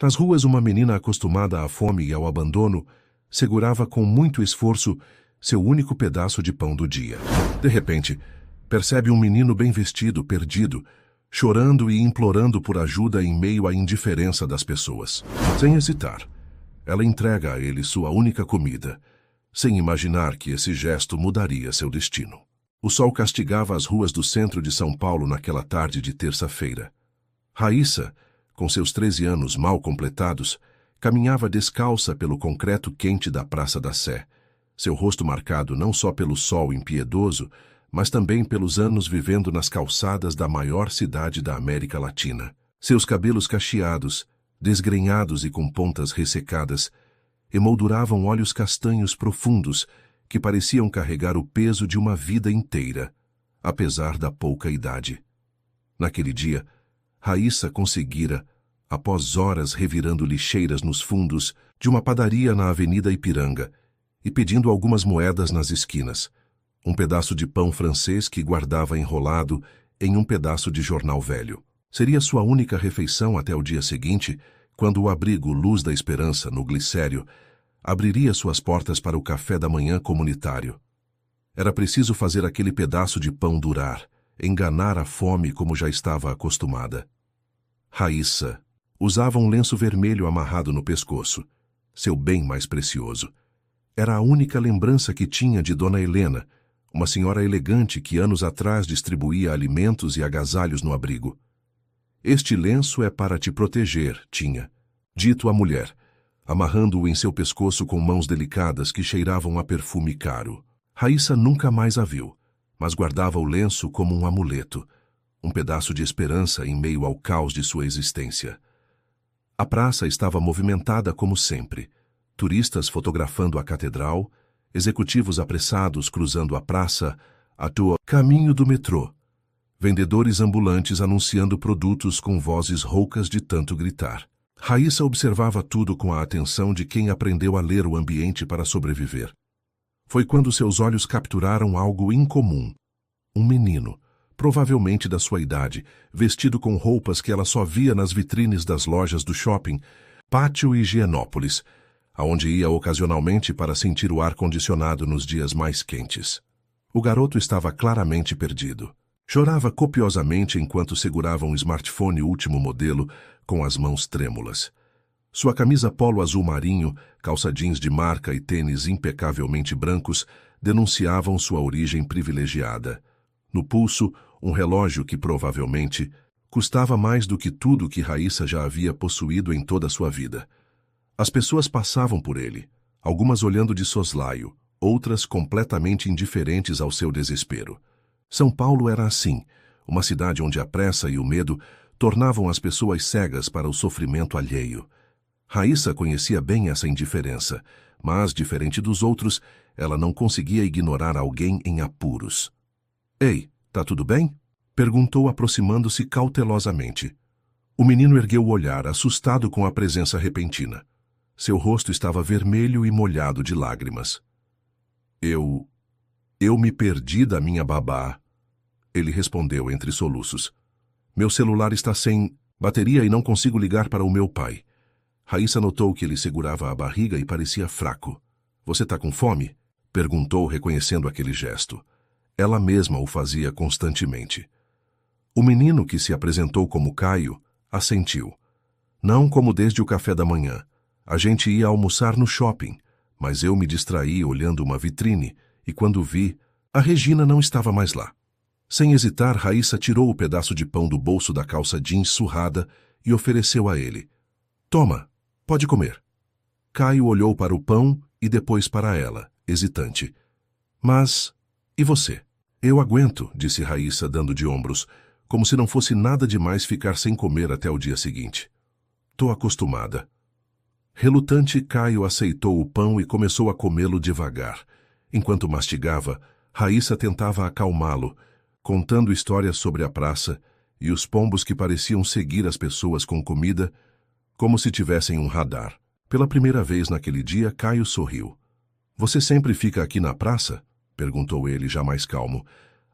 Nas ruas, uma menina acostumada à fome e ao abandono segurava com muito esforço seu único pedaço de pão do dia. De repente, percebe um menino bem vestido, perdido, chorando e implorando por ajuda em meio à indiferença das pessoas. Sem hesitar, ela entrega a ele sua única comida, sem imaginar que esse gesto mudaria seu destino. O sol castigava as ruas do centro de São Paulo naquela tarde de terça-feira. Raíssa, com seus 13 anos mal completados, caminhava descalça pelo concreto quente da Praça da Sé, seu rosto marcado não só pelo sol impiedoso, mas também pelos anos vivendo nas calçadas da maior cidade da América Latina. Seus cabelos cacheados, desgrenhados e com pontas ressecadas, emolduravam olhos castanhos profundos que pareciam carregar o peso de uma vida inteira, apesar da pouca idade. Naquele dia, Raíssa conseguira, após horas revirando lixeiras nos fundos de uma padaria na Avenida Ipiranga e pedindo algumas moedas nas esquinas, um pedaço de pão francês que guardava enrolado em um pedaço de jornal velho. Seria sua única refeição até o dia seguinte, quando o abrigo Luz da Esperança, no Glicério, abriria suas portas para o café da manhã comunitário. Era preciso fazer aquele pedaço de pão durar, enganar a fome como já estava acostumada. Raíssa usava um lenço vermelho amarrado no pescoço, seu bem mais precioso. Era a única lembrança que tinha de Dona Helena, uma senhora elegante que anos atrás distribuía alimentos e agasalhos no abrigo. Este lenço é para te proteger, tinha dito a mulher, amarrando-o em seu pescoço com mãos delicadas que cheiravam a perfume caro. Raíssa nunca mais a viu, mas guardava o lenço como um amuleto, um pedaço de esperança em meio ao caos de sua existência. A praça estava movimentada como sempre, turistas fotografando a catedral, executivos apressados cruzando a praça, caminho do metrô, vendedores ambulantes anunciando produtos com vozes roucas de tanto gritar. Raíssa observava tudo com a atenção de quem aprendeu a ler o ambiente para sobreviver. Foi quando seus olhos capturaram algo incomum. Um menino, provavelmente da sua idade, vestido com roupas que ela só via nas vitrines das lojas do shopping, Pátio e Higienópolis, aonde ia ocasionalmente para sentir o ar-condicionado nos dias mais quentes. O garoto estava claramente perdido. Chorava copiosamente enquanto segurava um smartphone último modelo com as mãos trêmulas. Sua camisa polo azul marinho, calça jeans de marca e tênis impecavelmente brancos denunciavam sua origem privilegiada. No pulso, um relógio que provavelmente custava mais do que tudo que Raíssa já havia possuído em toda a sua vida. As pessoas passavam por ele, algumas olhando de soslaio, outras completamente indiferentes ao seu desespero. São Paulo era assim, uma cidade onde a pressa e o medo tornavam as pessoas cegas para o sofrimento alheio. Raíssa conhecia bem essa indiferença, mas, diferente dos outros, ela não conseguia ignorar alguém em apuros. "Ei, tá tudo bem?" perguntou aproximando-se cautelosamente. O menino ergueu o olhar, assustado com a presença repentina. Seu rosto estava vermelho e molhado de lágrimas. Eu me perdi da minha babá, ele respondeu entre soluços. Meu celular está sem bateria e não consigo ligar para o meu pai. Raíssa notou que ele segurava a barriga e parecia fraco. Você tá com fome? Perguntou, reconhecendo aquele gesto. Ela mesma o fazia constantemente. O menino, que se apresentou como Caio, assentiu. Não como desde o café da manhã. A gente ia almoçar no shopping, mas eu me distraí olhando uma vitrine e quando vi, a Regina não estava mais lá. Sem hesitar, Raíssa tirou o pedaço de pão do bolso da calça jeans surrada e ofereceu a ele. Toma, pode comer. Caio olhou para o pão e depois para ela, hesitante. Mas, e você? Eu aguento, disse Raíssa, dando de ombros, como se não fosse nada demais ficar sem comer até o dia seguinte. Tô acostumada. Relutante, Caio aceitou o pão e começou a comê-lo devagar. Enquanto mastigava, Raíssa tentava acalmá-lo, contando histórias sobre a praça e os pombos que pareciam seguir as pessoas com comida, como se tivessem um radar. Pela primeira vez naquele dia, Caio sorriu. Você sempre fica aqui na praça? Perguntou ele, já mais calmo.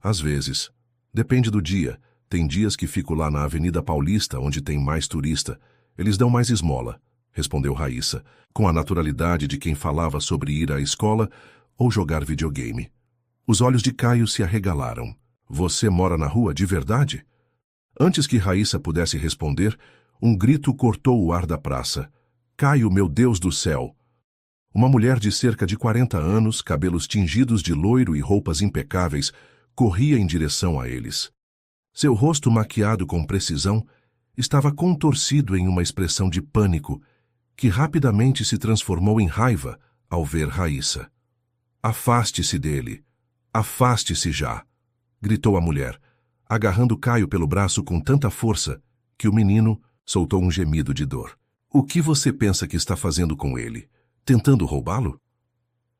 Às vezes. Depende do dia. Tem dias que fico lá na Avenida Paulista, onde tem mais turista. Eles dão mais esmola, respondeu Raíssa, com a naturalidade de quem falava sobre ir à escola ou jogar videogame. Os olhos de Caio se arregalaram. Você mora na rua de verdade? Antes que Raíssa pudesse responder, um grito cortou o ar da praça. Caio, meu Deus do céu! Uma mulher de cerca de 40 anos, cabelos tingidos de loiro e roupas impecáveis, corria em direção a eles. Seu rosto maquiado com precisão estava contorcido em uma expressão de pânico, que rapidamente se transformou em raiva ao ver Raíssa. Afaste-se dele! Afaste-se já! Gritou a mulher, agarrando Caio pelo braço com tanta força que o menino soltou um gemido de dor. O que você pensa que está fazendo com ele? Tentando roubá-lo?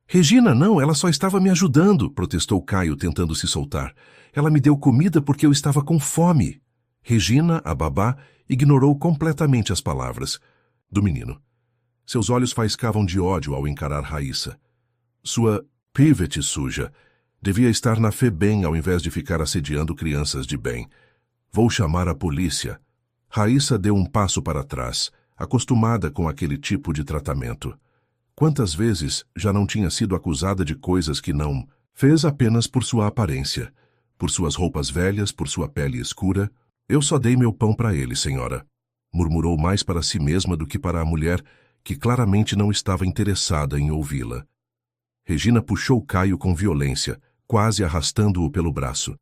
Regina, não, ela só estava me ajudando, protestou Caio tentando se soltar. Ela me deu comida porque eu estava com fome. Regina, a babá, ignorou completamente as palavras do menino. Seus olhos faiscavam de ódio ao encarar Raíssa. Sua pivete suja devia estar na FEBEM ao invés de ficar assediando crianças de bem. Vou chamar a polícia. Raíssa deu um passo para trás, acostumada com aquele tipo de tratamento. Quantas vezes já não tinha sido acusada de coisas que não fez apenas por sua aparência, por suas roupas velhas, por sua pele escura? Eu só dei meu pão para ele, senhora, murmurou mais para si mesma do que para a mulher, que claramente não estava interessada em ouvi-la. Regina puxou Caio com violência, quase arrastando-o pelo braço.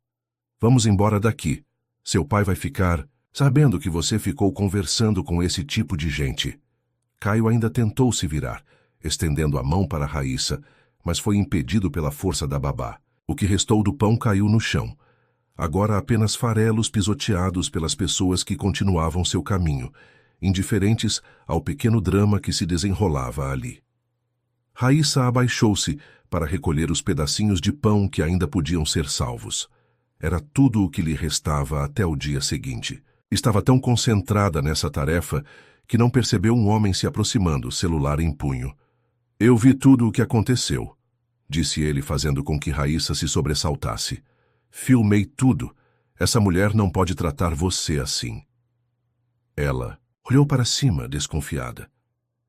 Vamos embora daqui. Seu pai vai ficar sabendo que você ficou conversando com esse tipo de gente. Caio ainda tentou se virar, estendendo a mão para Raíssa, mas foi impedido pela força da babá. O que restou do pão caiu no chão. Agora apenas farelos pisoteados pelas pessoas que continuavam seu caminho, indiferentes ao pequeno drama que se desenrolava ali. Raíssa abaixou-se para recolher os pedacinhos de pão que ainda podiam ser salvos. Era tudo o que lhe restava até o dia seguinte. Estava tão concentrada nessa tarefa que não percebeu um homem se aproximando, celular em punho. Eu vi tudo o que aconteceu, disse ele, fazendo com que Raíssa se sobressaltasse. Filmei tudo. Essa mulher não pode tratar você assim. Ela olhou para cima, desconfiada.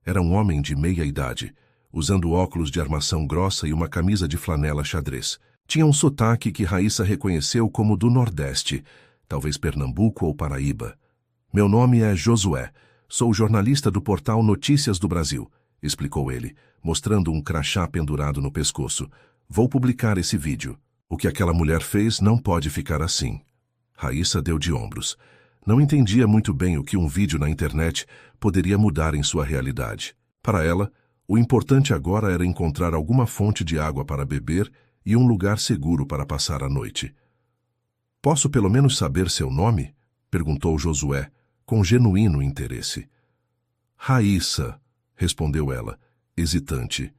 Era um homem de meia idade, usando óculos de armação grossa e uma camisa de flanela xadrez. Tinha um sotaque que Raíssa reconheceu como do Nordeste, talvez Pernambuco ou Paraíba. Meu nome é Josué. Sou jornalista do portal Notícias do Brasil, explicou ele, mostrando um crachá pendurado no pescoço. Vou publicar esse vídeo. O que aquela mulher fez não pode ficar assim. Raíssa deu de ombros. Não entendia muito bem o que um vídeo na internet poderia mudar em sua realidade. Para ela, o importante agora era encontrar alguma fonte de água para beber e um lugar seguro para passar a noite. Posso pelo menos saber seu nome? Perguntou Josué, com genuíno interesse. Raíssa, respondeu ela, hesitante.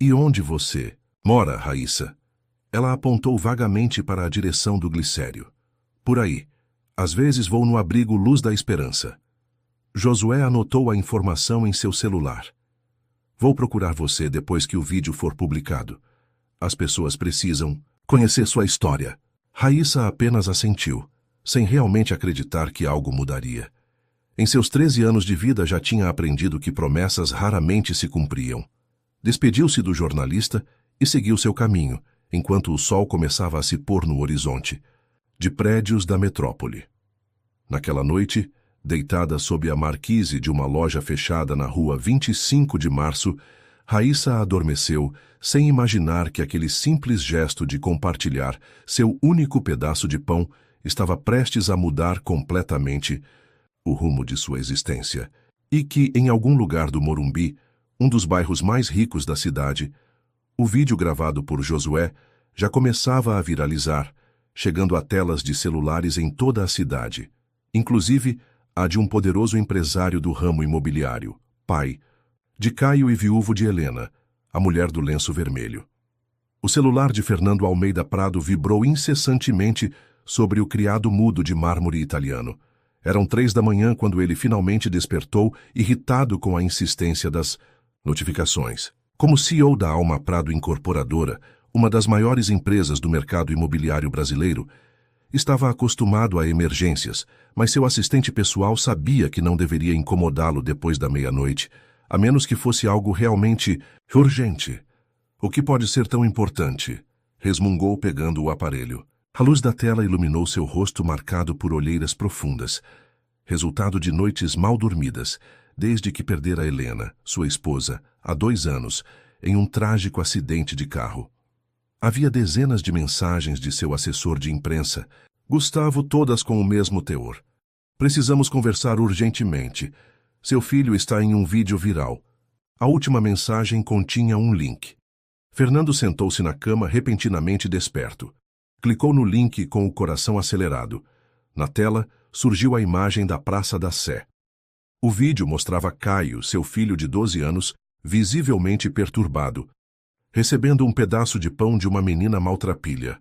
E onde você mora, Raíssa? Ela apontou vagamente para a direção do glicério. Por aí. Às vezes vou no abrigo Luz da Esperança. Josué anotou a informação em seu celular. Vou procurar você depois que o vídeo for publicado. As pessoas precisam conhecer sua história. Raíssa apenas assentiu, sem realmente acreditar que algo mudaria. Em seus 13 anos de vida já tinha aprendido que promessas raramente se cumpriam. Despediu-se do jornalista e seguiu seu caminho, enquanto o sol começava a se pôr no horizonte, de prédios da metrópole. Naquela noite, deitada sob a marquise de uma loja fechada na rua 25 de março, Raíssa adormeceu sem imaginar que aquele simples gesto de compartilhar seu único pedaço de pão estava prestes a mudar completamente o rumo de sua existência, e que, em algum lugar do Morumbi, um dos bairros mais ricos da cidade, o vídeo gravado por Josué já começava a viralizar, chegando a telas de celulares em toda a cidade, inclusive a de um poderoso empresário do ramo imobiliário, pai de Caio e viúvo de Helena, a mulher do lenço vermelho. O celular de Fernando Almeida Prado vibrou incessantemente sobre o criado mudo de mármore italiano. Eram 3 da manhã quando ele finalmente despertou, irritado com a insistência das notificações. Como CEO da Alma Prado Incorporadora, uma das maiores empresas do mercado imobiliário brasileiro, Estava acostumado a emergências, mas seu assistente pessoal sabia que não deveria incomodá-lo depois da meia-noite, a menos que fosse algo realmente urgente. O que pode ser tão importante? Resmungou pegando o aparelho. A luz da tela iluminou seu rosto marcado por olheiras profundas, resultado de noites mal dormidas, desde que perdera Helena, sua esposa, há 2 anos, em um trágico acidente de carro. Havia dezenas de mensagens de seu assessor de imprensa, Gustavo, todas com o mesmo teor. Precisamos conversar urgentemente. Seu filho está em um vídeo viral. A última mensagem continha um link. Fernando sentou-se na cama repentinamente desperto. Clicou no link com o coração acelerado. Na tela, surgiu a imagem da Praça da Sé. O vídeo mostrava Caio, seu filho de 12 anos, visivelmente perturbado, recebendo um pedaço de pão de uma menina maltrapilha.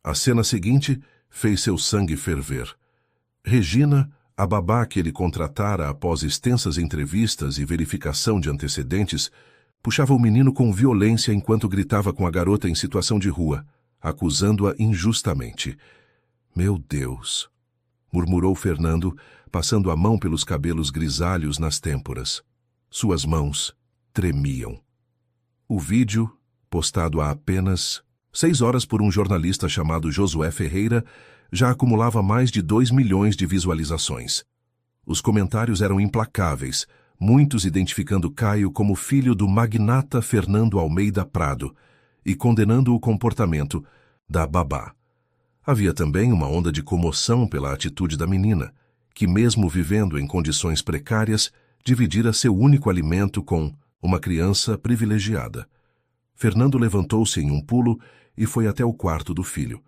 A cena seguinte fez seu sangue ferver. Regina, a babá que ele contratara após extensas entrevistas e verificação de antecedentes, puxava o menino com violência enquanto gritava com a garota em situação de rua, acusando-a injustamente. Meu Deus! Murmurou Fernando, passando a mão pelos cabelos grisalhos nas têmporas. Suas mãos tremiam. O vídeo, postado há apenas 6 horas por um jornalista chamado Josué Ferreira, já acumulava mais de 2 milhões de visualizações. Os comentários eram implacáveis, muitos identificando Caio como filho do magnata Fernando Almeida Prado e condenando o comportamento da babá. Havia também uma onda de comoção pela atitude da menina, que mesmo vivendo em condições precárias, dividira seu único alimento com uma criança privilegiada. Fernando levantou-se em um pulo e foi até o quarto do filho.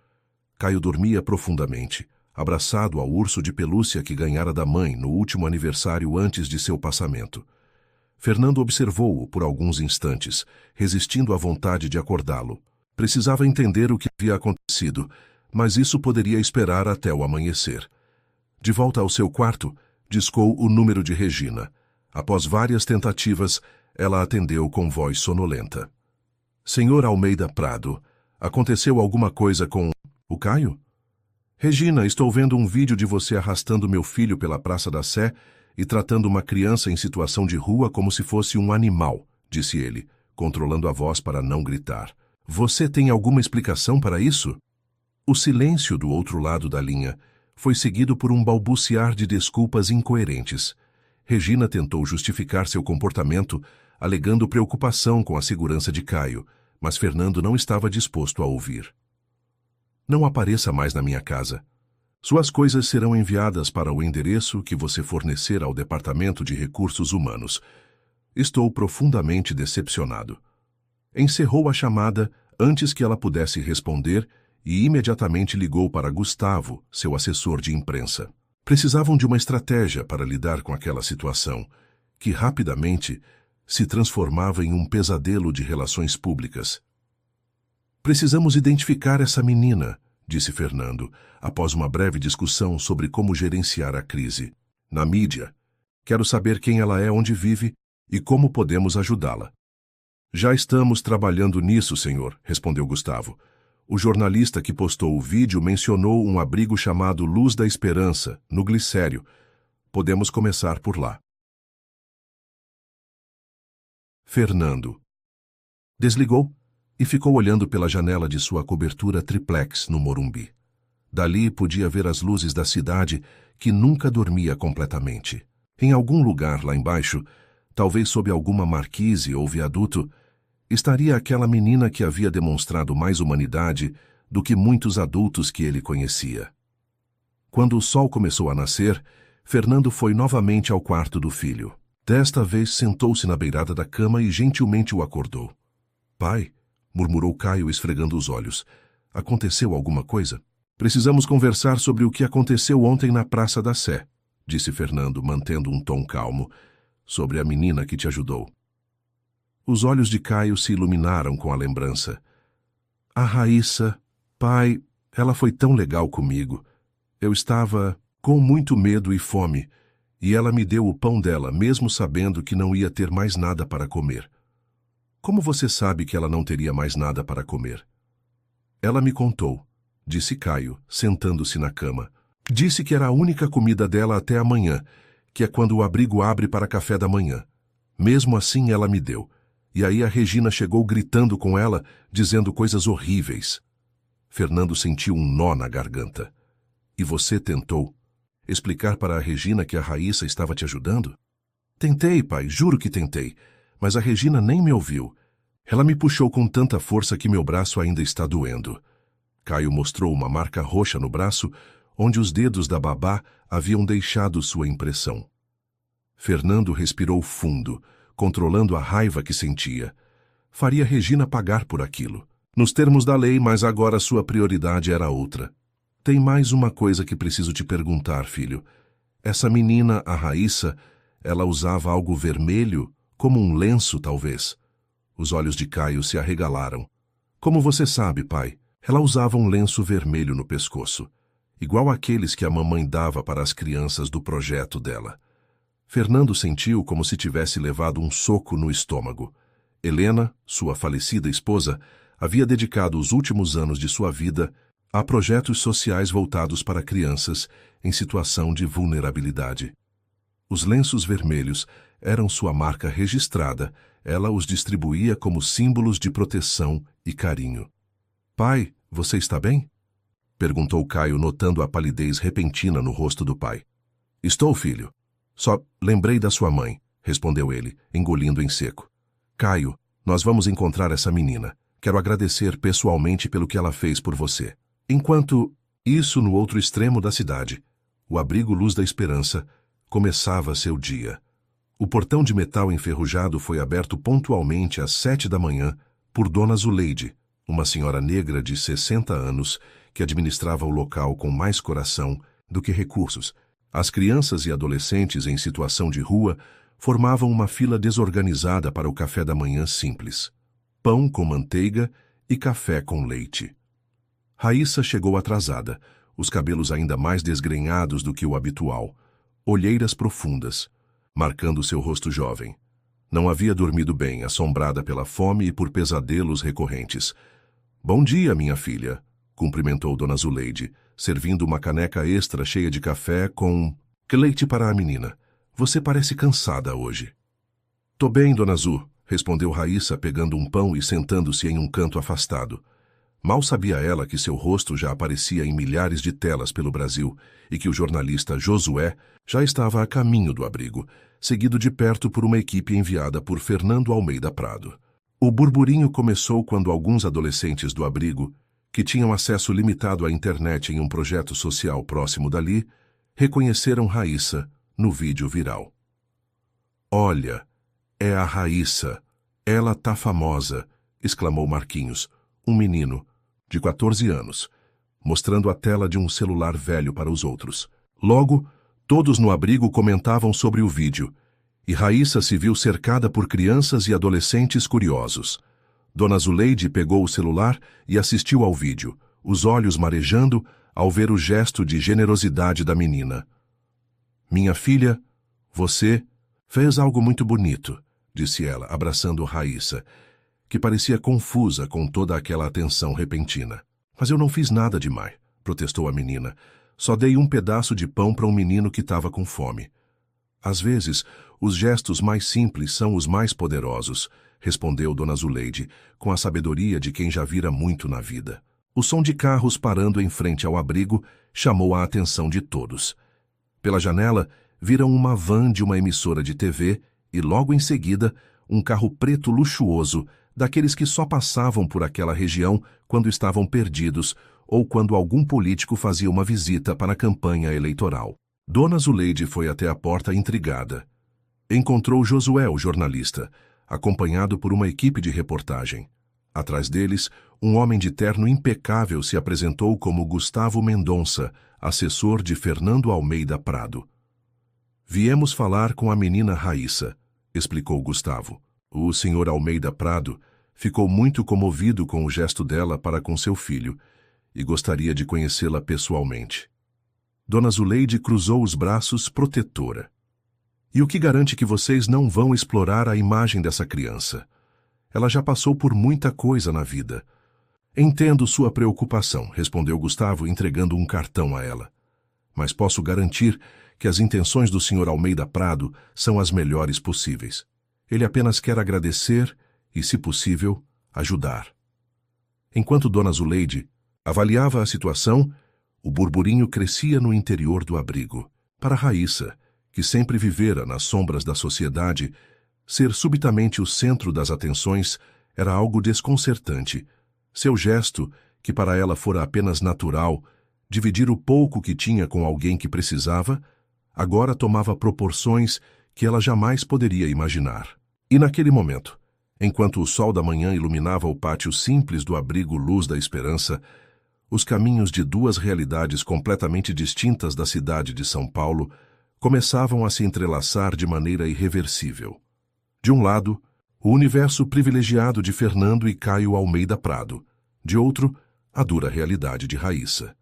Caio dormia profundamente, abraçado ao urso de pelúcia que ganhara da mãe no último aniversário antes de seu passamento. Fernando observou-o por alguns instantes, resistindo à vontade de acordá-lo. Precisava entender o que havia acontecido, mas isso poderia esperar até o amanhecer. De volta ao seu quarto, discou o número de Regina. Após várias tentativas, ela atendeu com voz sonolenta. Senhor Almeida Prado, aconteceu alguma coisa com o Caio? Regina, estou vendo um vídeo de você arrastando meu filho pela Praça da Sé e tratando uma criança em situação de rua como se fosse um animal, disse ele, controlando a voz para não gritar. Você tem alguma explicação para isso? O silêncio do outro lado da linha foi seguido por um balbuciar de desculpas incoerentes. Regina tentou justificar seu comportamento, alegando preocupação com a segurança de Caio, mas Fernando não estava disposto a ouvir. Não apareça mais na minha casa. Suas coisas serão enviadas para o endereço que você fornecer ao Departamento de Recursos Humanos. Estou profundamente decepcionado. Encerrou a chamada antes que ela pudesse responder e imediatamente ligou para Gustavo, seu assessor de imprensa. Precisavam de uma estratégia para lidar com aquela situação, que rapidamente se transformava em um pesadelo de relações públicas. Precisamos identificar essa menina, disse Fernando, após uma breve discussão sobre como gerenciar a crise. Na mídia, quero saber quem ela é, onde vive e como podemos ajudá-la. Já estamos trabalhando nisso, senhor, respondeu Gustavo. O jornalista que postou o vídeo mencionou um abrigo chamado Luz da Esperança, no Glicério. Podemos começar por lá. Fernando desligou e ficou olhando pela janela de sua cobertura triplex no Morumbi. Dali podia ver as luzes da cidade que nunca dormia completamente. Em algum lugar lá embaixo, talvez sob alguma marquise ou viaduto, estaria aquela menina que havia demonstrado mais humanidade do que muitos adultos que ele conhecia. Quando o sol começou a nascer, Fernando foi novamente ao quarto do filho. Desta vez sentou-se na beirada da cama e gentilmente o acordou. Pai, murmurou Caio esfregando os olhos. Aconteceu alguma coisa? Precisamos conversar sobre o que aconteceu ontem na Praça da Sé, disse Fernando, mantendo um tom calmo, sobre a menina que te ajudou. Os olhos de Caio se iluminaram com a lembrança. A Raíssa, pai, ela foi tão legal comigo. Eu estava com muito medo e fome, e ela me deu o pão dela, mesmo sabendo que não ia ter mais nada para comer. Como você sabe que ela não teria mais nada para comer? Ela me contou, disse Caio, sentando-se na cama. Disse que era a única comida dela até amanhã, que é quando o abrigo abre para café da manhã. Mesmo assim ela me deu. E aí a Regina chegou gritando com ela, dizendo coisas horríveis. Fernando sentiu um nó na garganta. E você tentou explicar para a Regina que a Raíssa estava te ajudando? Tentei, pai, juro que tentei. Mas a Regina nem me ouviu. Ela me puxou com tanta força que meu braço ainda está doendo. Caio mostrou uma marca roxa no braço, onde os dedos da babá haviam deixado sua impressão. Fernando respirou fundo, controlando a raiva que sentia. Faria Regina pagar por aquilo. Nos termos da lei, mas agora sua prioridade era outra. Tem mais uma coisa que preciso te perguntar, filho. Essa menina, a Raíssa, ela usava algo vermelho, como um lenço, talvez. Os olhos de Caio se arregalaram. Como você sabe, pai, ela usava um lenço vermelho no pescoço, igual aqueles que a mamãe dava para as crianças do projeto dela. Fernando sentiu como se tivesse levado um soco no estômago. Helena, sua falecida esposa, havia dedicado os últimos anos de sua vida a projetos sociais voltados para crianças em situação de vulnerabilidade. Os lenços vermelhos eram sua marca registrada, ela os distribuía como símbolos de proteção e carinho. Pai, você está bem? Perguntou Caio, notando a palidez repentina no rosto do pai. Estou, filho. Só lembrei da sua mãe, respondeu ele, engolindo em seco. Caio, nós vamos encontrar essa menina. Quero agradecer pessoalmente pelo que ela fez por você. Enquanto isso, no outro extremo da cidade, o abrigo Luz da Esperança começava seu dia. O portão de metal enferrujado foi aberto pontualmente às 7 da manhã por Dona Zuleide, uma senhora negra de 60 anos que administrava o local com mais coração do que recursos. As crianças e adolescentes em situação de rua formavam uma fila desorganizada para o café da manhã simples. Pão com manteiga e café com leite. Raíssa chegou atrasada, os cabelos ainda mais desgrenhados do que o habitual, olheiras profundas, marcando seu rosto jovem. Não havia dormido bem, assombrada pela fome e por pesadelos recorrentes. Bom dia, minha filha, cumprimentou Dona Zuleide, servindo uma caneca extra cheia de café com leite para a menina. Você parece cansada hoje. Tô bem, Dona Zu, respondeu Raíssa, pegando um pão e sentando-se em um canto afastado. Mal sabia ela que seu rosto já aparecia em milhares de telas pelo Brasil e que o jornalista Josué já estava a caminho do abrigo, seguido de perto por uma equipe enviada por Fernando Almeida Prado. O burburinho começou quando alguns adolescentes do abrigo, que tinham acesso limitado à internet em um projeto social próximo dali, reconheceram Raíssa no vídeo viral. Olha, é a Raíssa. Ela tá famosa, exclamou Marquinhos, um menino de 14 anos, mostrando a tela de um celular velho para os outros. Logo, todos no abrigo comentavam sobre o vídeo, e Raíssa se viu cercada por crianças e adolescentes curiosos. Dona Zuleide pegou o celular e assistiu ao vídeo, os olhos marejando ao ver o gesto de generosidade da menina. Minha filha, você fez algo muito bonito, disse ela, abraçando Raíssa, que parecia confusa com toda aquela atenção repentina. Mas eu não fiz nada demais, protestou a menina. Só dei um pedaço de pão para um menino que estava com fome. Às vezes, os gestos mais simples são os mais poderosos, respondeu Dona Zuleide, com a sabedoria de quem já vira muito na vida. O som de carros parando em frente ao abrigo chamou a atenção de todos. Pela janela, viram uma van de uma emissora de TV e, logo em seguida, um carro preto luxuoso, daqueles que só passavam por aquela região quando estavam perdidos ou quando algum político fazia uma visita para a campanha eleitoral. Dona Zuleide foi até a porta intrigada. Encontrou Josué, o jornalista, acompanhado por uma equipe de reportagem. Atrás deles, um homem de terno impecável se apresentou como Gustavo Mendonça, assessor de Fernando Almeida Prado. Viemos falar com a menina Raíssa, explicou Gustavo. O senhor Almeida Prado ficou muito comovido com o gesto dela para com seu filho e gostaria de conhecê-la pessoalmente. Dona Zuleide cruzou os braços protetora. E o que garante que vocês não vão explorar a imagem dessa criança? Ela já passou por muita coisa na vida. Entendo sua preocupação, respondeu Gustavo, entregando um cartão a ela. Mas posso garantir que as intenções do Sr. Almeida Prado são as melhores possíveis. Ele apenas quer agradecer e, se possível, ajudar. Enquanto Dona Zuleide avaliava a situação, o burburinho crescia no interior do abrigo. Para Raíssa, que sempre vivera nas sombras da sociedade, ser subitamente o centro das atenções era algo desconcertante. Seu gesto, que para ela fora apenas natural, dividir o pouco que tinha com alguém que precisava, agora tomava proporções que ela jamais poderia imaginar. E naquele momento, enquanto o sol da manhã iluminava o pátio simples do abrigo Luz da Esperança, os caminhos de duas realidades completamente distintas da cidade de São Paulo começavam a se entrelaçar de maneira irreversível. De um lado, o universo privilegiado de Fernando e Caio Almeida Prado. De outro, a dura realidade de Raíssa.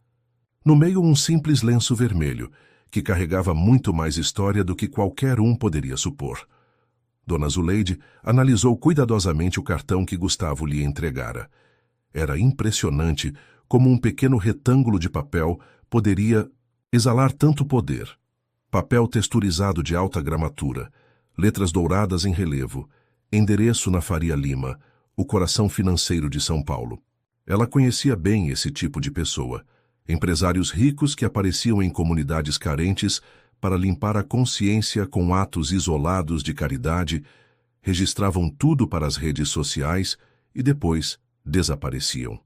No meio, um simples lenço vermelho, que carregava muito mais história do que qualquer um poderia supor. Dona Zuleide analisou cuidadosamente o cartão que Gustavo lhe entregara. Era impressionante como um pequeno retângulo de papel poderia exalar tanto poder. Papel texturizado de alta gramatura, letras douradas em relevo, endereço na Faria Lima, o coração financeiro de São Paulo. Ela conhecia bem esse tipo de pessoa. Empresários ricos que apareciam em comunidades carentes para limpar a consciência com atos isolados de caridade, registravam tudo para as redes sociais e depois desapareciam.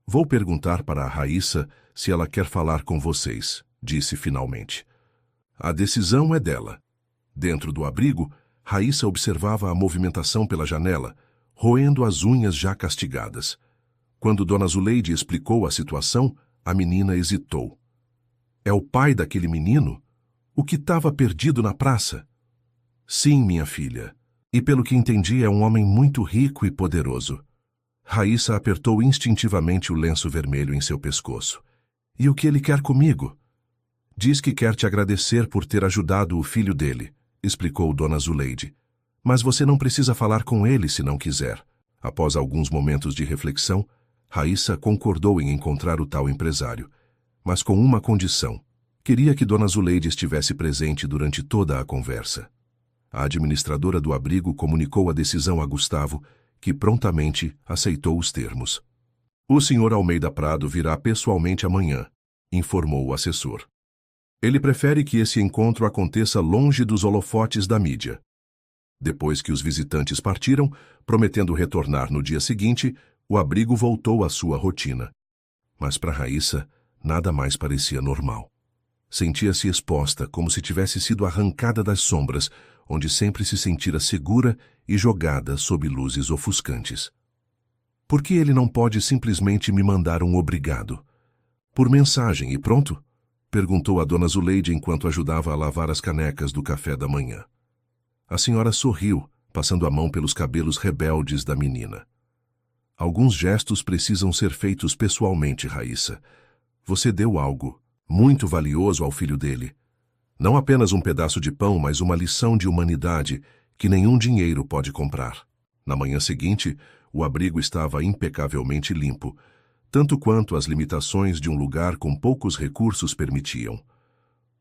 Vou perguntar para a Raíssa se ela quer falar com vocês, disse finalmente. A decisão é dela. Dentro do abrigo, Raíssa observava a movimentação pela janela, roendo as unhas já castigadas. Quando Dona Zuleide explicou a situação, a menina hesitou. É o pai daquele menino? O que estava perdido na praça? Sim, minha filha. E pelo que entendi, é um homem muito rico e poderoso. Raíssa apertou instintivamente o lenço vermelho em seu pescoço. E o que ele quer comigo? Diz que quer te agradecer por ter ajudado o filho dele, explicou Dona Zuleide. Mas você não precisa falar com ele se não quiser. Após alguns momentos de reflexão, Raíssa concordou em encontrar o tal empresário, mas com uma condição. Queria que Dona Zuleide estivesse presente durante toda a conversa. A administradora do abrigo comunicou a decisão a Gustavo, que prontamente aceitou os termos. O Sr. Almeida Prado virá pessoalmente amanhã, informou o assessor. Ele prefere que esse encontro aconteça longe dos holofotes da mídia. Depois que os visitantes partiram, prometendo retornar no dia seguinte, o abrigo voltou à sua rotina. Mas para Raíssa, nada mais parecia normal. Sentia-se exposta, como se tivesse sido arrancada das sombras, onde sempre se sentira segura e jogada sob luzes ofuscantes. Por que ele não pode simplesmente me mandar um obrigado? Por mensagem e pronto? Perguntou a Dona Zuleide enquanto ajudava a lavar as canecas do café da manhã. A senhora sorriu, passando a mão pelos cabelos rebeldes da menina. Alguns gestos precisam ser feitos pessoalmente, Raíssa. Você deu algo muito valioso ao filho dele. Não apenas um pedaço de pão, mas uma lição de humanidade que nenhum dinheiro pode comprar. Na manhã seguinte, o abrigo estava impecavelmente limpo, tanto quanto as limitações de um lugar com poucos recursos permitiam.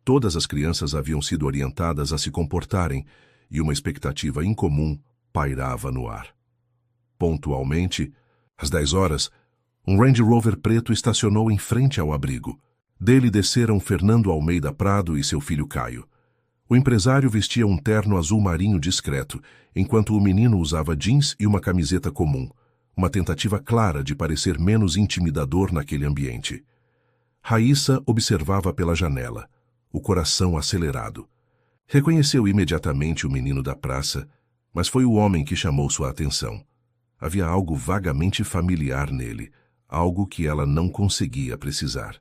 Todas as crianças haviam sido orientadas a se comportarem e uma expectativa incomum pairava no ar. Pontualmente, às 10 horas, um Range Rover preto estacionou em frente ao abrigo. Dele desceram Fernando Almeida Prado e seu filho Caio. O empresário vestia um terno azul marinho discreto, enquanto o menino usava jeans e uma camiseta comum, uma tentativa clara de parecer menos intimidador naquele ambiente. Raíssa observava pela janela, o coração acelerado. Reconheceu imediatamente o menino da praça, mas foi o homem que chamou sua atenção. Havia algo vagamente familiar nele, algo que ela não conseguia precisar.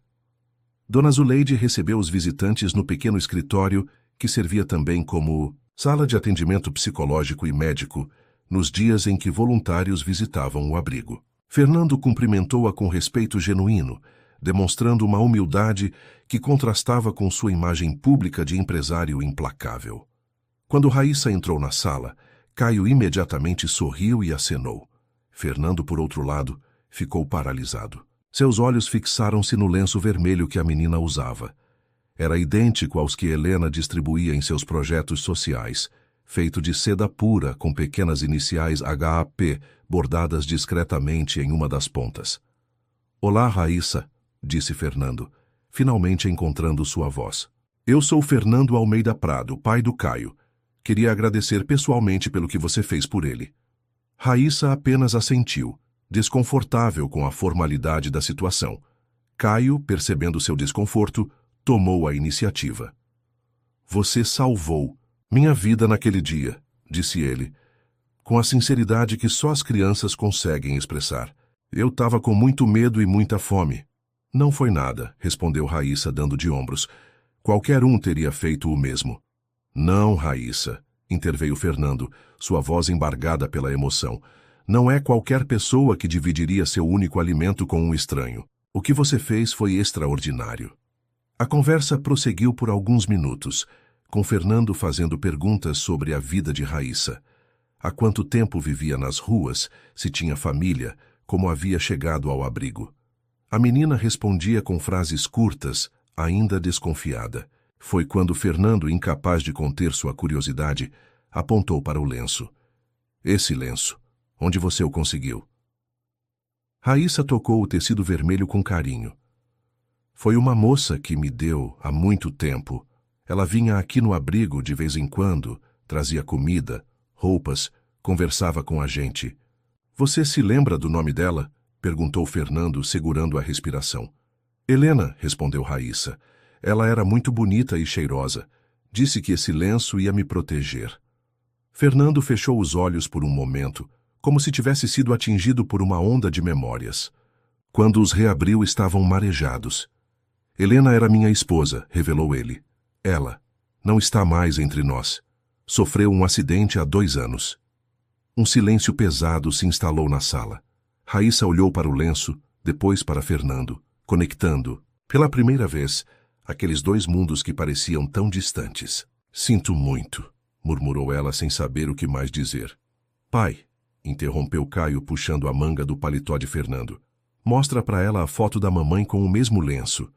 Dona Zuleide recebeu os visitantes no pequeno escritório que servia também como sala de atendimento psicológico e médico nos dias em que voluntários visitavam o abrigo. Fernando cumprimentou-a com respeito genuíno, demonstrando uma humildade que contrastava com sua imagem pública de empresário implacável. Quando Raíssa entrou na sala, Caio imediatamente sorriu e acenou. Fernando, por outro lado, ficou paralisado. Seus olhos fixaram-se no lenço vermelho que a menina usava. Era idêntico aos que Helena distribuía em seus projetos sociais, feito de seda pura com pequenas iniciais HAP bordadas discretamente em uma das pontas. "Olá, Raíssa", disse Fernando, finalmente encontrando sua voz. "Eu sou Fernando Almeida Prado, pai do Caio. Queria agradecer pessoalmente pelo que você fez por ele." Raíssa apenas assentiu, desconfortável com a formalidade da situação. Caio, percebendo seu desconforto, tomou a iniciativa. "Você salvou minha vida naquele dia", disse ele, com a sinceridade que só as crianças conseguem expressar. "Eu estava com muito medo e muita fome." "Não foi nada", respondeu Raíssa, dando de ombros. "Qualquer um teria feito o mesmo." "Não, Raíssa", interveio Fernando, sua voz embargada pela emoção. "Não é qualquer pessoa que dividiria seu único alimento com um estranho. O que você fez foi extraordinário." A conversa prosseguiu por alguns minutos, com Fernando fazendo perguntas sobre a vida de Raíssa. Há quanto tempo vivia nas ruas, se tinha família, como havia chegado ao abrigo. A menina respondia com frases curtas, ainda desconfiada. Foi quando Fernando, incapaz de conter sua curiosidade, apontou para o lenço. "Esse lenço. Onde você o conseguiu?" Raíssa tocou o tecido vermelho com carinho. "Foi uma moça que me deu há muito tempo. Ela vinha aqui no abrigo de vez em quando, trazia comida, roupas, conversava com a gente." "Você se lembra do nome dela?" perguntou Fernando, segurando a respiração. "Helena", respondeu Raíssa. "Ela era muito bonita e cheirosa. Disse que esse lenço ia me proteger." Fernando fechou os olhos por um momento, como se tivesse sido atingido por uma onda de memórias. Quando os reabriu, estavam marejados. "Helena era minha esposa", revelou ele. "Ela não está mais entre nós. Sofreu um acidente há 2 anos." Um silêncio pesado se instalou na sala. Raíssa olhou para o lenço, depois para Fernando, conectando, pela primeira vez, aqueles 2 mundos que pareciam tão distantes. "Sinto muito", murmurou ela sem saber o que mais dizer. "Pai", interrompeu Caio puxando a manga do paletó de Fernando. "Mostra para ela a foto da mamãe com o mesmo lenço."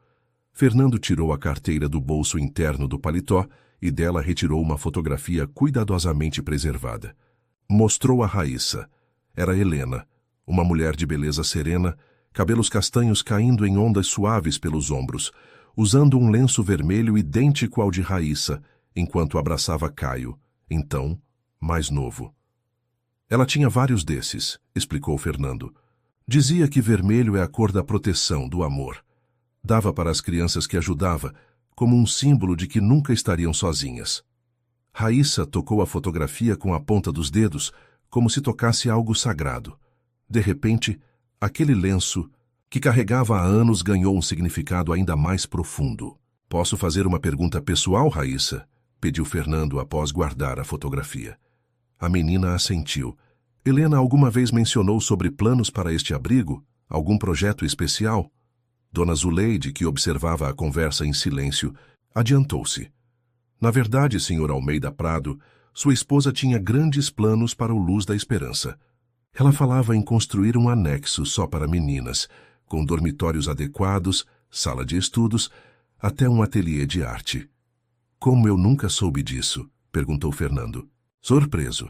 Fernando tirou a carteira do bolso interno do paletó e dela retirou uma fotografia cuidadosamente preservada. Mostrou a Raíssa. Era Helena, uma mulher de beleza serena, cabelos castanhos caindo em ondas suaves pelos ombros, usando um lenço vermelho idêntico ao de Raíssa, enquanto abraçava Caio, então, mais novo. "Ela tinha vários desses", explicou Fernando. "Dizia que vermelho é a cor da proteção, do amor. Dava para as crianças que ajudava, como um símbolo de que nunca estariam sozinhas." Raíssa tocou a fotografia com a ponta dos dedos, como se tocasse algo sagrado. De repente, aquele lenço, que carregava há anos, ganhou um significado ainda mais profundo. "Posso fazer uma pergunta pessoal, Raíssa?" pediu Fernando após guardar a fotografia. A menina assentiu. "Helena alguma vez mencionou sobre planos para este abrigo? Algum projeto especial?" Dona Zuleide, que observava a conversa em silêncio, adiantou-se. "Na verdade, Sr. Almeida Prado, sua esposa tinha grandes planos para o Luz da Esperança. Ela falava em construir um anexo só para meninas, com dormitórios adequados, sala de estudos, até um ateliê de arte." "Como eu nunca soube disso?" perguntou Fernando. Surpreso.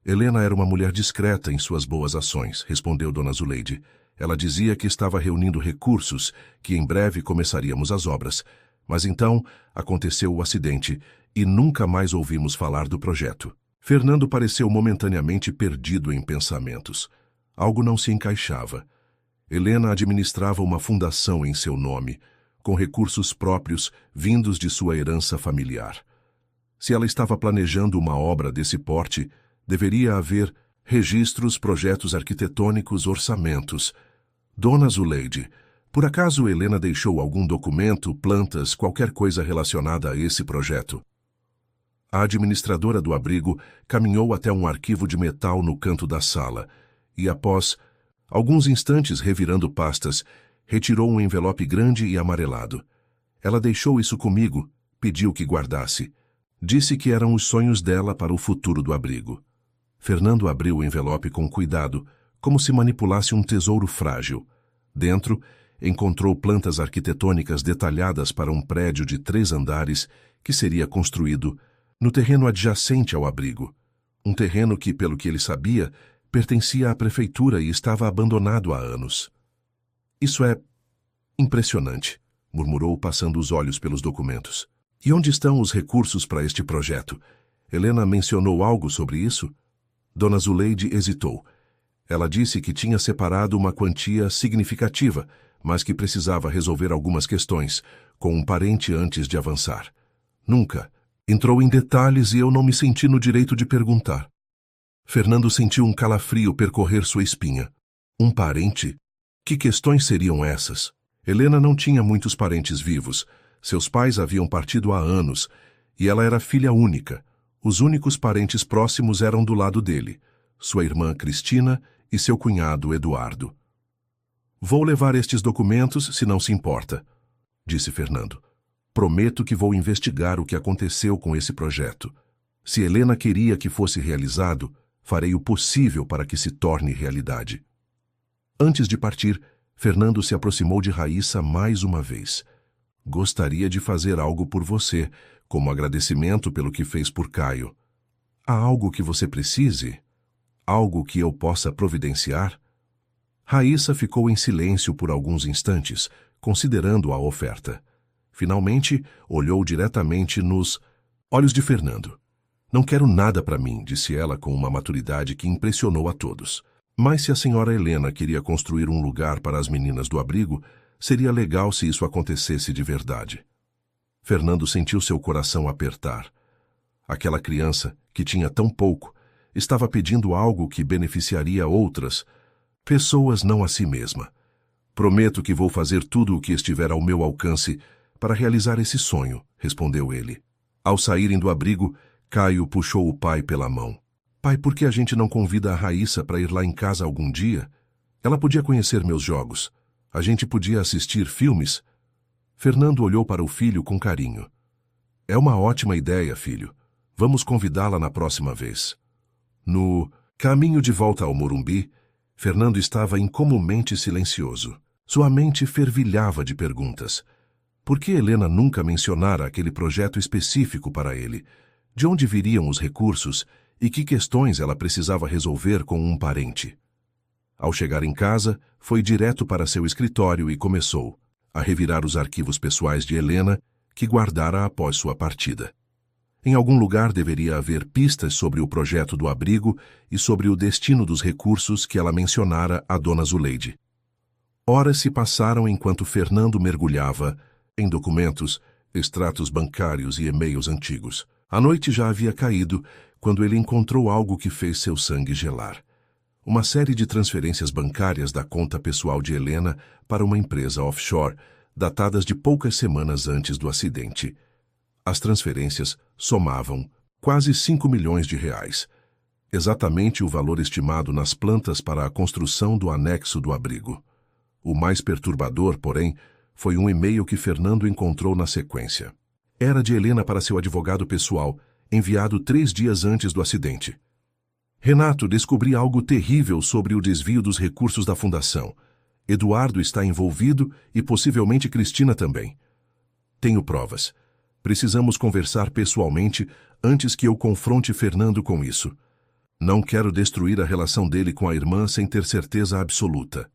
"Helena era uma mulher discreta em suas boas ações", respondeu Dona Zuleide. "Ela dizia que estava reunindo recursos, que em breve começaríamos as obras. Mas então aconteceu o acidente e nunca mais ouvimos falar do projeto." Fernando pareceu momentaneamente perdido em pensamentos. Algo não se encaixava. Helena administrava uma fundação em seu nome, com recursos próprios vindos de sua herança familiar. Se ela estava planejando uma obra desse porte, deveria haver registros, projetos arquitetônicos, orçamentos. "Dona Zuleide, por acaso Helena deixou algum documento, plantas, qualquer coisa relacionada a esse projeto?" A administradora do abrigo caminhou até um arquivo de metal no canto da sala e, após alguns instantes revirando pastas, retirou um envelope grande e amarelado. "Ela deixou isso comigo", pediu que guardasse. Disse que eram os sonhos dela para o futuro do abrigo. Fernando abriu o envelope com cuidado, como se manipulasse um tesouro frágil. Dentro, encontrou plantas arquitetônicas detalhadas para um prédio de 3 andares que seria construído no terreno adjacente ao abrigo. Um terreno que, pelo que ele sabia, pertencia à prefeitura e estava abandonado há anos. Isso é impressionante, murmurou, passando os olhos pelos documentos. E onde estão os recursos para este projeto? Helena mencionou algo sobre isso? Dona Zuleide hesitou. Ela disse que tinha separado uma quantia significativa, mas que precisava resolver algumas questões com um parente antes de avançar. Nunca entrou em detalhes e eu não me senti no direito de perguntar. Fernando sentiu um calafrio percorrer sua espinha. Um parente? Que questões seriam essas? Helena não tinha muitos parentes vivos. Seus pais haviam partido há anos, e ela era filha única. Os únicos parentes próximos eram do lado dele, sua irmã Cristina e seu cunhado Eduardo. Vou levar estes documentos, se não se importa, disse Fernando. Prometo que vou investigar o que aconteceu com esse projeto. Se Helena queria que fosse realizado, farei o possível para que se torne realidade. Antes de partir, Fernando se aproximou de Raíssa mais uma vez. Gostaria de fazer algo por você, como agradecimento pelo que fez por Caio. Há algo que você precise? Algo que eu possa providenciar? Raíssa ficou em silêncio por alguns instantes, considerando a oferta. Finalmente, olhou diretamente nos olhos de Fernando. Não quero nada para mim, disse ela com uma maturidade que impressionou a todos. Mas se a senhora Helena queria construir um lugar para as meninas do abrigo, seria legal se isso acontecesse de verdade. Fernando sentiu seu coração apertar. Aquela criança, que tinha tão pouco, estava pedindo algo que beneficiaria outras pessoas, não a si mesma. Prometo que vou fazer tudo o que estiver ao meu alcance para realizar esse sonho, respondeu ele. Ao saírem do abrigo, Caio puxou o pai pela mão. Pai, por que a gente não convida a Raíssa para ir lá em casa algum dia? Ela podia conhecer meus jogos. A gente podia assistir filmes. Fernando olhou para o filho com carinho. É uma ótima ideia, filho. Vamos convidá-la na próxima vez. No caminho de volta ao Morumbi, Fernando estava incomumente silencioso. Sua mente fervilhava de perguntas. Por que Helena nunca mencionara aquele projeto específico para ele? De onde viriam os recursos e que questões ela precisava resolver com um parente? Ao chegar em casa, foi direto para seu escritório e começou a revirar os arquivos pessoais de Helena, que guardara após sua partida. Em algum lugar deveria haver pistas sobre o projeto do abrigo e sobre o destino dos recursos que ela mencionara a Dona Zuleide. Horas se passaram enquanto Fernando mergulhava em documentos, extratos bancários e e-mails antigos. A noite já havia caído quando ele encontrou algo que fez seu sangue gelar. Uma série de transferências bancárias da conta pessoal de Helena para uma empresa offshore, datadas de poucas semanas antes do acidente. As transferências somavam quase 5 milhões de reais, exatamente o valor estimado nas plantas para a construção do anexo do abrigo. O mais perturbador, porém, foi um e-mail que Fernando encontrou na sequência. Era de Helena para seu advogado pessoal, enviado 3 dias antes do acidente. Renato, descobri algo terrível sobre o desvio dos recursos da fundação. Eduardo está envolvido e possivelmente Cristina também. Tenho provas. Precisamos conversar pessoalmente antes que eu confronte Fernando com isso. Não quero destruir a relação dele com a irmã sem ter certeza absoluta.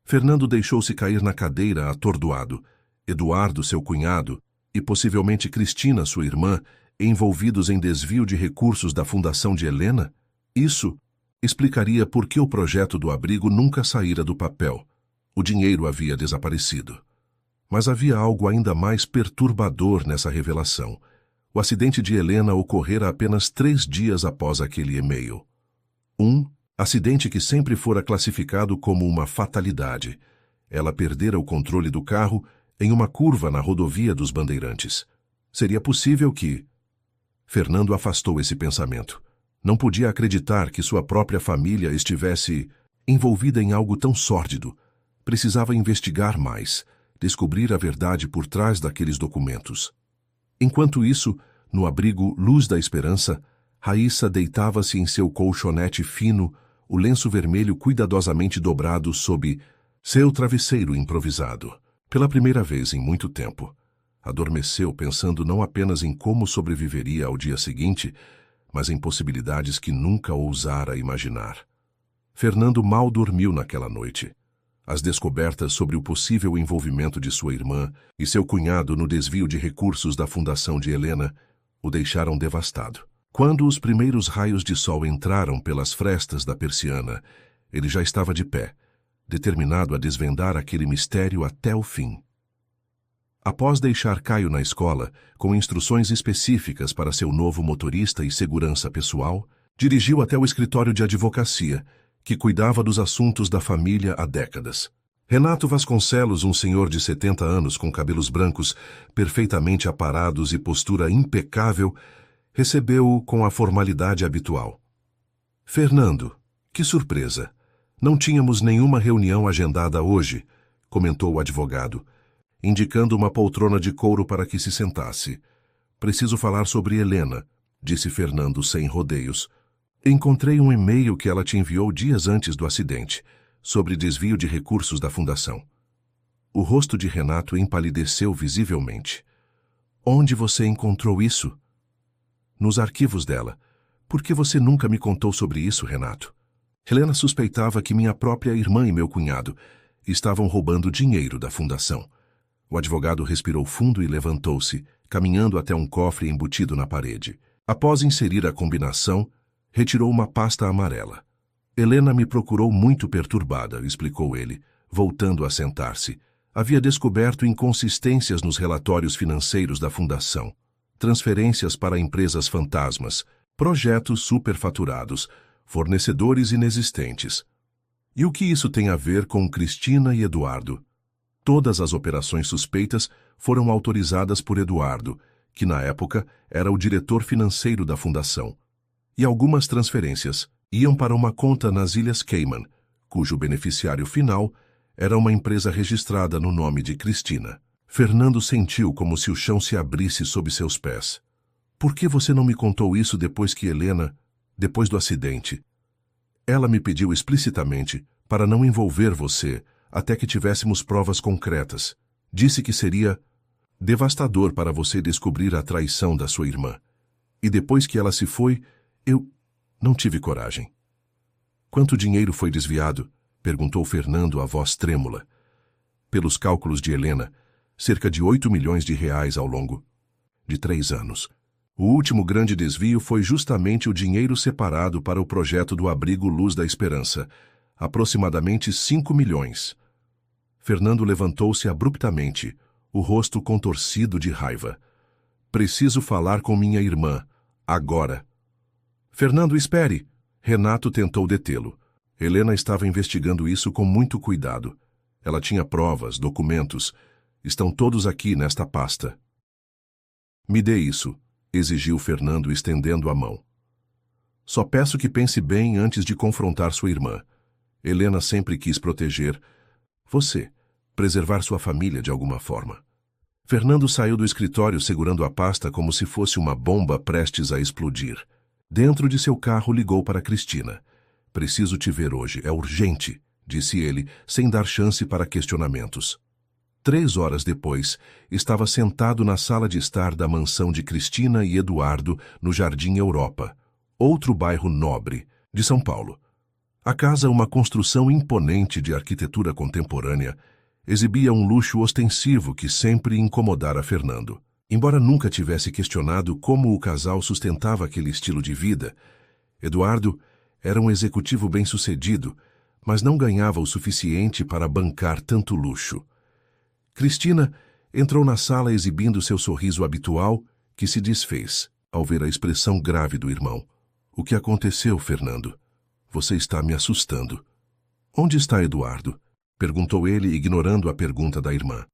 Fernando deixou-se cair na cadeira atordoado. Eduardo, seu cunhado, e possivelmente Cristina, sua irmã, envolvidos em desvio de recursos da fundação de Helena? Isso explicaria por que o projeto do abrigo nunca saíra do papel. O dinheiro havia desaparecido. Mas havia algo ainda mais perturbador nessa revelação. O acidente de Helena ocorrera apenas 3 dias após aquele e-mail. Acidente que sempre fora classificado como uma fatalidade. Ela perdera o controle do carro em uma curva na rodovia dos Bandeirantes. Seria possível que... Fernando afastou esse pensamento. Não podia acreditar que sua própria família estivesse envolvida em algo tão sórdido. Precisava investigar mais, descobrir a verdade por trás daqueles documentos. Enquanto isso, no abrigo Luz da Esperança, Raíssa deitava-se em seu colchonete fino, o lenço vermelho cuidadosamente dobrado sob seu travesseiro improvisado. Pela primeira vez em muito tempo, adormeceu pensando não apenas em como sobreviveria ao dia seguinte, mas em possibilidades que nunca ousara imaginar. Fernando mal dormiu naquela noite. As descobertas sobre o possível envolvimento de sua irmã e seu cunhado no desvio de recursos da fundação de Helena o deixaram devastado. Quando os primeiros raios de sol entraram pelas frestas da persiana, ele já estava de pé, determinado a desvendar aquele mistério até o fim. Após deixar Caio na escola, com instruções específicas para seu novo motorista e segurança pessoal, dirigiu até o escritório de advocacia, que cuidava dos assuntos da família há décadas. Renato Vasconcelos, um senhor de 70 anos com cabelos brancos, perfeitamente aparados e postura impecável, recebeu-o com a formalidade habitual. Fernando, que surpresa! Não tínhamos nenhuma reunião agendada hoje, comentou o advogado, indicando uma poltrona de couro para que se sentasse. Preciso falar sobre Helena, disse Fernando sem rodeios. Encontrei um e-mail que ela te enviou dias antes do acidente, sobre desvio de recursos da fundação. O rosto de Renato empalideceu visivelmente. Onde você encontrou isso? Nos arquivos dela. Por que você nunca me contou sobre isso, Renato? Helena suspeitava que minha própria irmã e meu cunhado estavam roubando dinheiro da fundação. O advogado respirou fundo e levantou-se, caminhando até um cofre embutido na parede. Após inserir a combinação, retirou uma pasta amarela. Helena me procurou muito perturbada, explicou ele, voltando a sentar-se. Havia descoberto inconsistências nos relatórios financeiros da fundação, transferências para empresas fantasmas, projetos superfaturados, fornecedores inexistentes. E o que isso tem a ver com Cristina e Eduardo? Todas as operações suspeitas foram autorizadas por Eduardo, que na época era o diretor financeiro da fundação. E algumas transferências iam para uma conta nas Ilhas Cayman, cujo beneficiário final era uma empresa registrada no nome de Cristina. Fernando sentiu como se o chão se abrisse sob seus pés. Por que você não me contou isso depois que Helena, depois do acidente? Ela me pediu explicitamente para não envolver você até que tivéssemos provas concretas. Disse que seria devastador para você descobrir a traição da sua irmã. E depois que ela se foi, eu não tive coragem. Quanto dinheiro foi desviado? Perguntou Fernando, a voz trêmula. Pelos cálculos de Helena, cerca de 8 milhões de reais ao longo de 3 anos. O último grande desvio foi justamente o dinheiro separado para o projeto do abrigo Luz da Esperança, aproximadamente 5 milhões. Fernando levantou-se abruptamente, o rosto contorcido de raiva. Preciso falar com minha irmã, agora. Fernando, espere! Renato tentou detê-lo. Helena estava investigando isso com muito cuidado. Ela tinha provas, documentos. Estão todos aqui nesta pasta. Me dê isso, exigiu Fernando, estendendo a mão. Só peço que pense bem antes de confrontar sua irmã. Helena sempre quis proteger você, preservar sua família de alguma forma. Fernando saiu do escritório segurando a pasta como se fosse uma bomba prestes a explodir. Dentro de seu carro ligou para Cristina. Preciso te ver hoje, é urgente, disse ele, sem dar chance para questionamentos. 3 horas depois, estava sentado na sala de estar da mansão de Cristina e Eduardo, no Jardim Europa, outro bairro nobre de São Paulo. A casa, uma construção imponente de arquitetura contemporânea, exibia um luxo ostensivo que sempre incomodara Fernando. Embora nunca tivesse questionado como o casal sustentava aquele estilo de vida, Eduardo era um executivo bem-sucedido, mas não ganhava o suficiente para bancar tanto luxo. Cristina entrou na sala exibindo seu sorriso habitual, que se desfez ao ver a expressão grave do irmão. O que aconteceu, Fernando? Você está me assustando. Onde está Eduardo? Perguntou ele, ignorando a pergunta da irmã.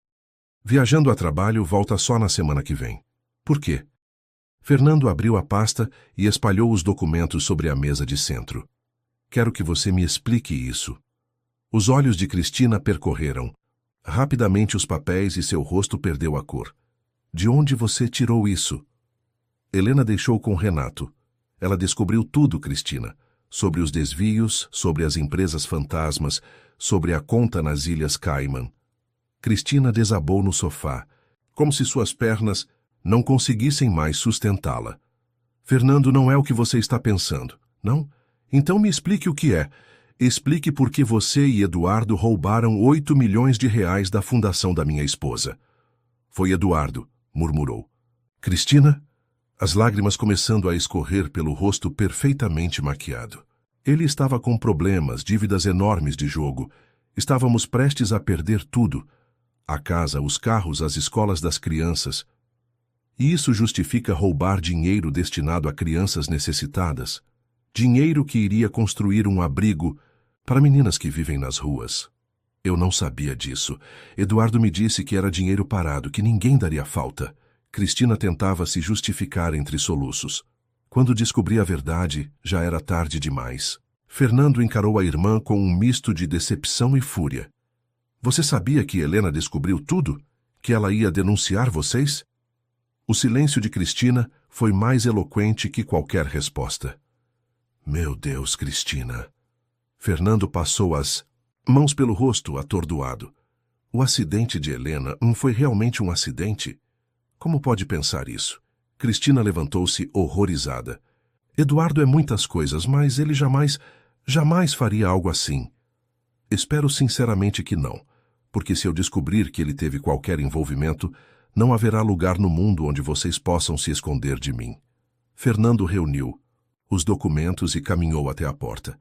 Viajando a trabalho, volta só na semana que vem. Por quê? Fernando abriu a pasta e espalhou os documentos sobre a mesa de centro. Quero que você me explique isso. Os olhos de Cristina percorreram rapidamente os papéis e seu rosto perdeu a cor. De onde você tirou isso? Helena deixou com Renato. Ela descobriu tudo, Cristina. sobre os desvios, sobre as empresas fantasmas, sobre a conta nas Ilhas Cayman. Cristina desabou no sofá, como se suas pernas não conseguissem mais sustentá-la. Fernando não é o que você está pensando, não? Então me explique o que é. Explique por que você e Eduardo roubaram 8 milhões de reais da fundação da minha esposa. Foi Eduardo, murmurou. Cristina? As lágrimas começando a escorrer pelo rosto perfeitamente maquiado. Ele estava com problemas, dívidas enormes de jogo. Estávamos prestes a perder tudo. A casa, os carros, as escolas das crianças. E isso justifica roubar dinheiro destinado a crianças necessitadas? Dinheiro que iria construir um abrigo para meninas que vivem nas ruas. Eu não sabia disso. Eduardo me disse que era dinheiro parado, que ninguém daria falta. Cristina tentava se justificar entre soluços. Quando descobri a verdade, já era tarde demais. Fernando encarou a irmã com um misto de decepção e fúria. Você sabia que Helena descobriu tudo? Que ela ia denunciar vocês? O silêncio de Cristina foi mais eloquente que qualquer resposta. Meu Deus, Cristina. Fernando passou as mãos pelo rosto, atordoado. O acidente de Helena foi realmente um acidente? Como pode pensar isso? Cristina levantou-se horrorizada. Eduardo é muitas coisas, mas ele jamais faria algo assim. Espero sinceramente que não, porque se eu descobrir que ele teve qualquer envolvimento, não haverá lugar no mundo onde vocês possam se esconder de mim. Fernando reuniu os documentos e caminhou até a porta.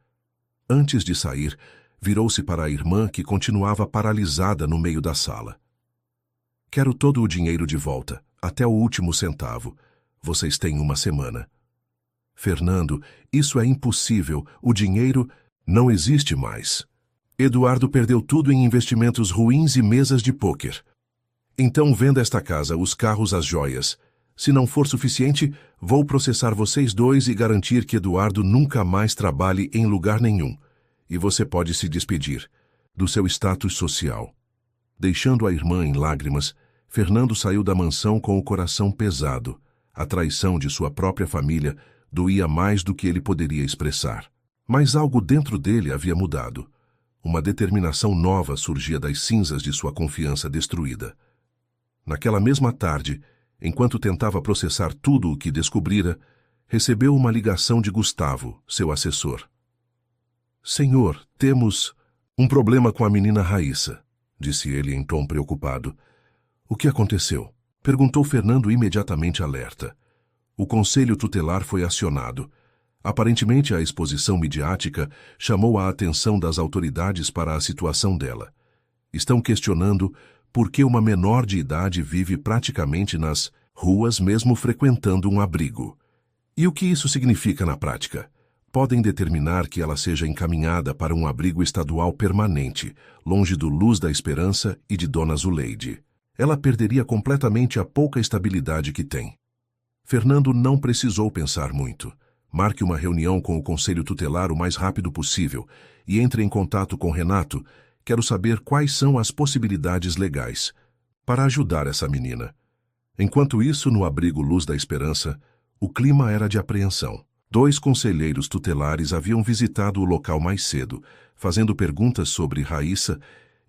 Antes de sair, virou-se para a irmã que continuava paralisada no meio da sala. Quero todo o dinheiro de volta, até o último centavo. Vocês têm uma semana. Fernando, isso é impossível. O dinheiro não existe mais. Eduardo perdeu tudo em investimentos ruins e mesas de pôquer. Então venda esta casa, os carros, as joias. Se não for suficiente, vou processar vocês dois e garantir que Eduardo nunca mais trabalhe em lugar nenhum. E você pode se despedir do seu status social. Deixando a irmã em lágrimas, Fernando saiu da mansão com o coração pesado. A traição de sua própria família doía mais do que ele poderia expressar. Mas algo dentro dele havia mudado. Uma determinação nova surgia das cinzas de sua confiança destruída. Naquela mesma tarde, enquanto tentava processar tudo o que descobrira, recebeu uma ligação de Gustavo, seu assessor. Senhor, temos um problema com a menina Raíssa, disse ele em tom preocupado. O que aconteceu? Perguntou Fernando imediatamente alerta. O conselho tutelar foi acionado. Aparentemente, a exposição midiática chamou a atenção das autoridades para a situação dela. Estão questionando por que uma menor de idade vive praticamente nas ruas mesmo frequentando um abrigo. E o que isso significa na prática? Podem determinar que ela seja encaminhada para um abrigo estadual permanente, longe do Luz da Esperança e de Dona Zuleide. Ela perderia completamente a pouca estabilidade que tem. Fernando não precisou pensar muito. Marque uma reunião com o Conselho Tutelar o mais rápido possível e entre em contato com Renato. Quero saber quais são as possibilidades legais para ajudar essa menina. Enquanto isso, no abrigo Luz da Esperança, o clima era de apreensão. 2 conselheiros tutelares haviam visitado o local mais cedo, fazendo perguntas sobre Raíssa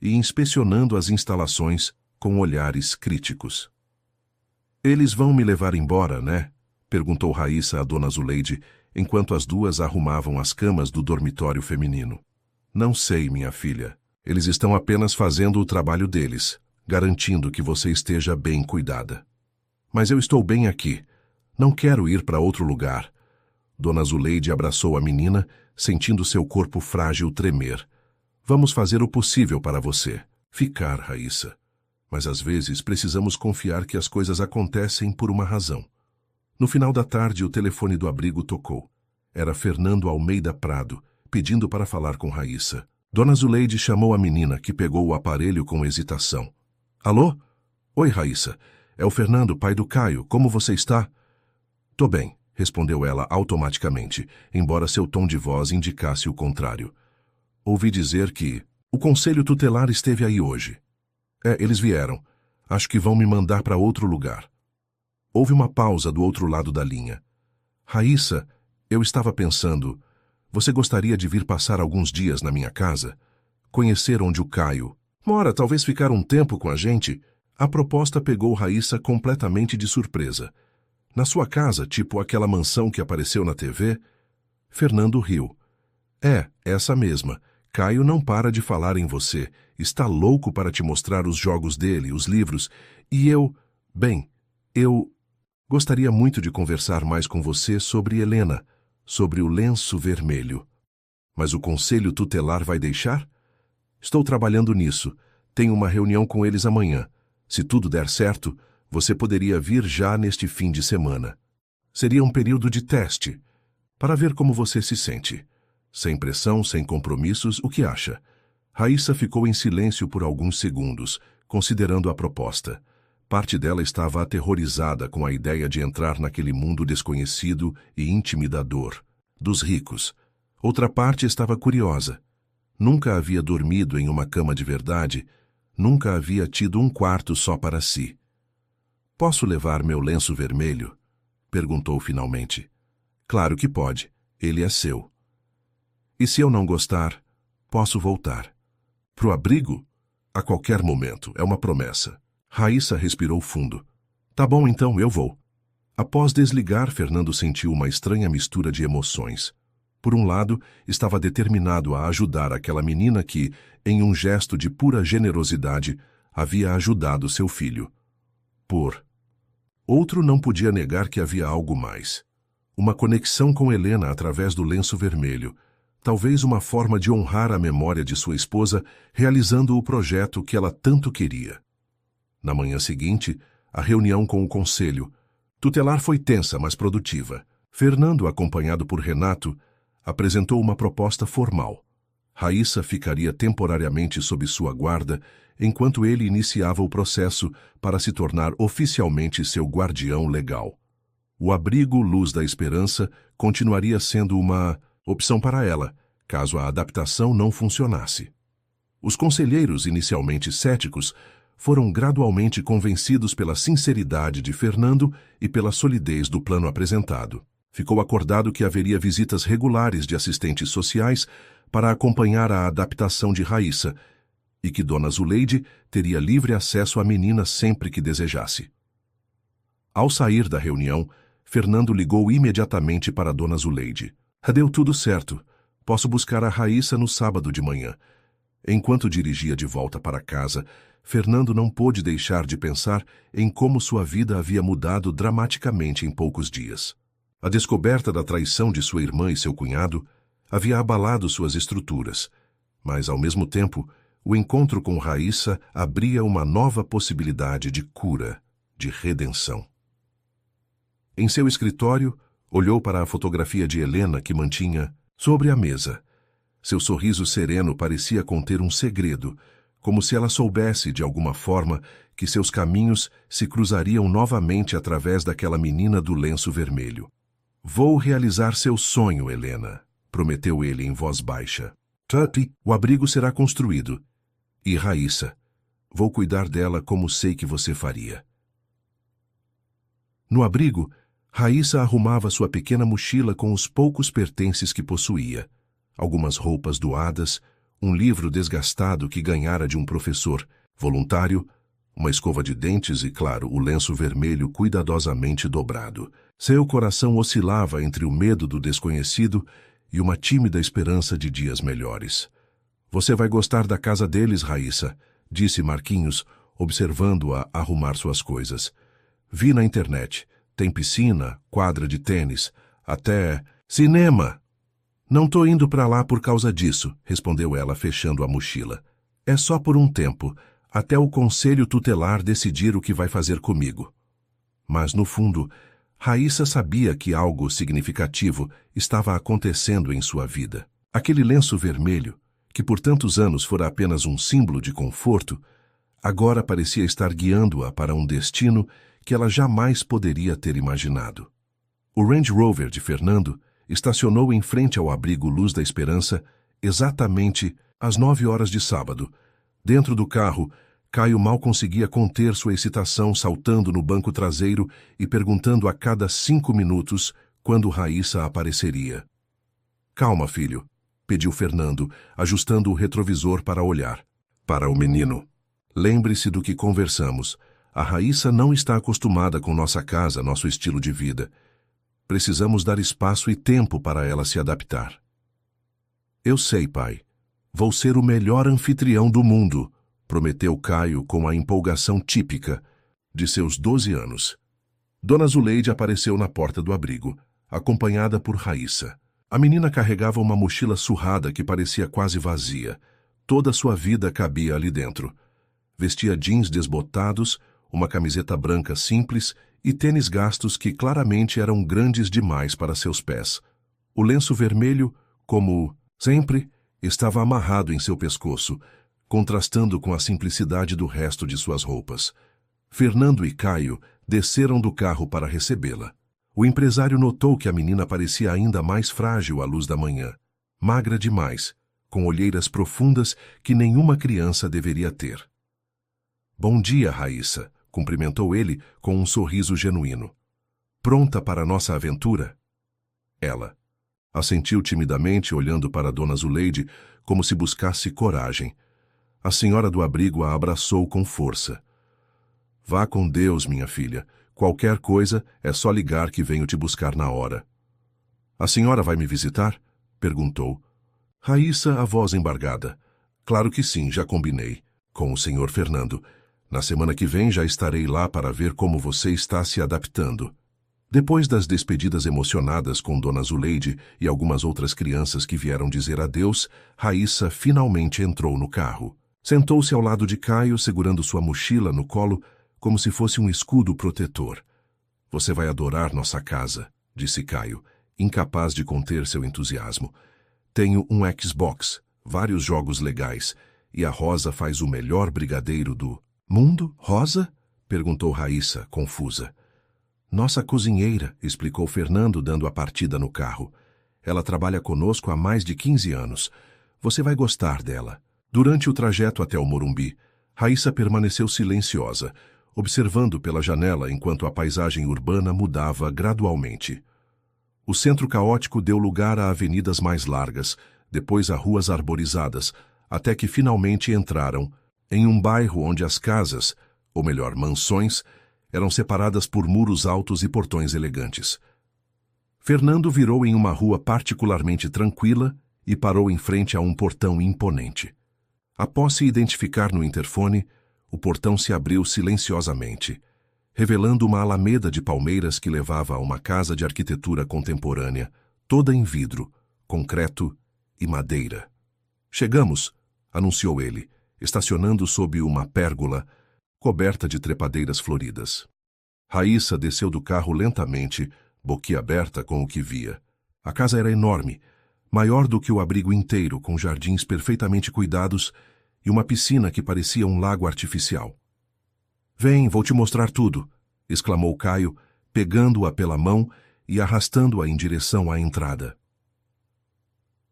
e inspecionando as instalações com olhares críticos. Eles vão me levar embora, né? Perguntou Raíssa a Dona Zuleide, enquanto as duas arrumavam as camas do dormitório feminino. Não sei, minha filha. Eles estão apenas fazendo o trabalho deles, garantindo que você esteja bem cuidada. Mas eu estou bem aqui. Não quero ir para outro lugar. Dona Zuleide abraçou a menina, sentindo seu corpo frágil tremer. Vamos fazer o possível para você. Ficar, Raíssa. Mas às vezes precisamos confiar que as coisas acontecem por uma razão. No final da tarde, o telefone do abrigo tocou. Era Fernando Almeida Prado, pedindo para falar com Raíssa. Dona Zuleide chamou a menina, que pegou o aparelho com hesitação. Alô? Oi, Raíssa. É o Fernando, pai do Caio. Como você está? Tô bem, respondeu ela automaticamente, embora seu tom de voz indicasse o contrário. Ouvi dizer que o Conselho Tutelar esteve aí hoje. Eles vieram. Acho que vão me mandar para outro lugar. Houve uma pausa do outro lado da linha. Raíssa, eu estava pensando, Você gostaria de vir passar alguns dias na minha casa? Conhecer onde o Caio mora, talvez ficar um tempo com a gente? A proposta pegou Raíssa completamente de surpresa. Na sua casa, tipo aquela mansão que apareceu na TV? Fernando riu. Essa mesma. Caio não para de falar em você. Está louco para te mostrar os jogos dele, os livros. E eu gostaria muito de conversar mais com você sobre Helena, sobre o lenço vermelho. Mas o conselho tutelar vai deixar? Estou trabalhando nisso. Tenho uma reunião com eles amanhã. Se tudo der certo, você poderia vir já neste fim de semana. Seria um período de teste, para ver como você se sente. Sem pressão, sem compromissos, o que acha? Raíssa ficou em silêncio por alguns segundos, considerando a proposta. Parte dela estava aterrorizada com a ideia de entrar naquele mundo desconhecido e intimidador, dos ricos. Outra parte estava curiosa. Nunca havia dormido em uma cama de verdade, nunca havia tido um quarto só para si. Posso levar meu lenço vermelho? Perguntou finalmente. Claro que pode, ele é seu. E se eu não gostar, posso voltar. Pro abrigo? A qualquer momento, é uma promessa. Raíssa respirou fundo. Tá bom, então eu vou. Após desligar, Fernando sentiu uma estranha mistura de emoções. Por um lado, estava determinado a ajudar aquela menina que, em um gesto de pura generosidade, havia ajudado seu filho. Por outro, não podia negar que havia algo mais. Uma conexão com Helena através do lenço vermelho. Talvez uma forma de honrar a memória de sua esposa, realizando o projeto que ela tanto queria. Na manhã seguinte, a reunião com o conselho. Tutelar foi tensa, mas produtiva. Fernando, acompanhado por Renato, apresentou uma proposta formal. Raíssa ficaria temporariamente sob sua guarda, enquanto ele iniciava o processo para se tornar oficialmente seu guardião legal. O abrigo Luz da Esperança continuaria sendo uma opção para ela, caso a adaptação não funcionasse. Os conselheiros, inicialmente céticos, foram gradualmente convencidos pela sinceridade de Fernando e pela solidez do plano apresentado. Ficou acordado que haveria visitas regulares de assistentes sociais para acompanhar a adaptação de Raíssa e que Dona Zuleide teria livre acesso à menina sempre que desejasse. Ao sair da reunião, Fernando ligou imediatamente para Dona Zuleide. Deu tudo certo. Posso buscar a Raíssa no sábado de manhã. Enquanto dirigia de volta para casa, Fernando não pôde deixar de pensar em como sua vida havia mudado dramaticamente em poucos dias. A descoberta da traição de sua irmã e seu cunhado havia abalado suas estruturas, mas, ao mesmo tempo, o encontro com Raíssa abria uma nova possibilidade de cura, de redenção. Em seu escritório, olhou para a fotografia de Helena que mantinha sobre a mesa. Seu sorriso sereno parecia conter um segredo, como se ela soubesse, de alguma forma, que seus caminhos se cruzariam novamente através daquela menina do lenço vermelho. Vou realizar seu sonho, Helena, prometeu ele em voz baixa. Tuti, o abrigo será construído. E Raíssa, vou cuidar dela como sei que você faria. No abrigo, Raíssa arrumava sua pequena mochila com os poucos pertences que possuía. Algumas roupas doadas, um livro desgastado que ganhara de um professor voluntário, uma escova de dentes e, claro, o lenço vermelho cuidadosamente dobrado. Seu coração oscilava entre o medo do desconhecido e uma tímida esperança de dias melhores. Você vai gostar da casa deles, Raíssa, disse Marquinhos, observando-a arrumar suas coisas. Vi na internet. Tem piscina, quadra de tênis, até cinema. Não tô indo para lá por causa disso, respondeu ela, fechando a mochila. É só por um tempo, até o conselho tutelar decidir o que vai fazer comigo. Mas, no fundo, Raíssa sabia que algo significativo estava acontecendo em sua vida. Aquele lenço vermelho, que por tantos anos fora apenas um símbolo de conforto, agora parecia estar guiando-a para um destino que ela jamais poderia ter imaginado. O Range Rover de Fernando estacionou em frente ao abrigo Luz da Esperança exatamente às 9 horas de sábado. Dentro do carro, Caio mal conseguia conter sua excitação, saltando no banco traseiro e perguntando a cada 5 minutos quando Raíssa apareceria. Calma, filho, pediu Fernando, ajustando o retrovisor para olhar para o menino. Lembre-se do que conversamos. A Raíssa não está acostumada com nossa casa, nosso estilo de vida. Precisamos dar espaço e tempo para ela se adaptar. Eu sei, pai. Vou ser o melhor anfitrião do mundo, prometeu Caio com a empolgação típica de seus 12 anos. Dona Zuleide apareceu na porta do abrigo, acompanhada por Raíssa. A menina carregava uma mochila surrada que parecia quase vazia. Toda sua vida cabia ali dentro. Vestia jeans desbotados, uma camiseta branca simples e tênis gastos que claramente eram grandes demais para seus pés. O lenço vermelho, como sempre, estava amarrado em seu pescoço, contrastando com a simplicidade do resto de suas roupas. Fernando e Caio desceram do carro para recebê-la. O empresário notou que a menina parecia ainda mais frágil à luz da manhã, magra demais, com olheiras profundas que nenhuma criança deveria ter. Bom dia, Raíssa, cumprimentou ele com um sorriso genuíno. Pronta para nossa aventura? Ela assentiu timidamente, olhando para Dona Zuleide como se buscasse coragem. A senhora do abrigo a abraçou com força. Vá com Deus, minha filha. Qualquer coisa é só ligar que venho te buscar na hora. A senhora vai me visitar? Perguntou. Raíssa, a voz embargada. Claro que sim, já combinei. Com o senhor Fernando. Na semana que vem já estarei lá para ver como você está se adaptando. Depois das despedidas emocionadas com Dona Zuleide e algumas outras crianças que vieram dizer adeus, Raíssa finalmente entrou no carro. Sentou-se ao lado de Caio, segurando sua mochila no colo, como se fosse um escudo protetor. Você vai adorar nossa casa, disse Caio, incapaz de conter seu entusiasmo. Tenho um Xbox, vários jogos legais, e a Rosa faz o melhor brigadeiro do mundo. Rosa? Perguntou Raíssa, confusa. Nossa cozinheira, explicou Fernando, dando a partida no carro. Ela trabalha conosco há mais de 15 anos. Você vai gostar dela. Durante o trajeto até o Morumbi, Raíssa permaneceu silenciosa, observando pela janela enquanto a paisagem urbana mudava gradualmente. O centro caótico deu lugar a avenidas mais largas, depois a ruas arborizadas, até que finalmente entraram em um bairro onde as casas, ou melhor, mansões, eram separadas por muros altos e portões elegantes. Fernando virou em uma rua particularmente tranquila e parou em frente a um portão imponente. Após se identificar no interfone, o portão se abriu silenciosamente, revelando uma alameda de palmeiras que levava a uma casa de arquitetura contemporânea, toda em vidro, concreto e madeira. Chegamos, anunciou ele, estacionando sob uma pérgola coberta de trepadeiras floridas. Raíssa desceu do carro lentamente, boquiaberta com o que via. A casa era enorme, maior do que o abrigo inteiro, com jardins perfeitamente cuidados e uma piscina que parecia um lago artificial. Vem, vou te mostrar tudo, exclamou Caio, pegando-a pela mão e arrastando-a em direção à entrada.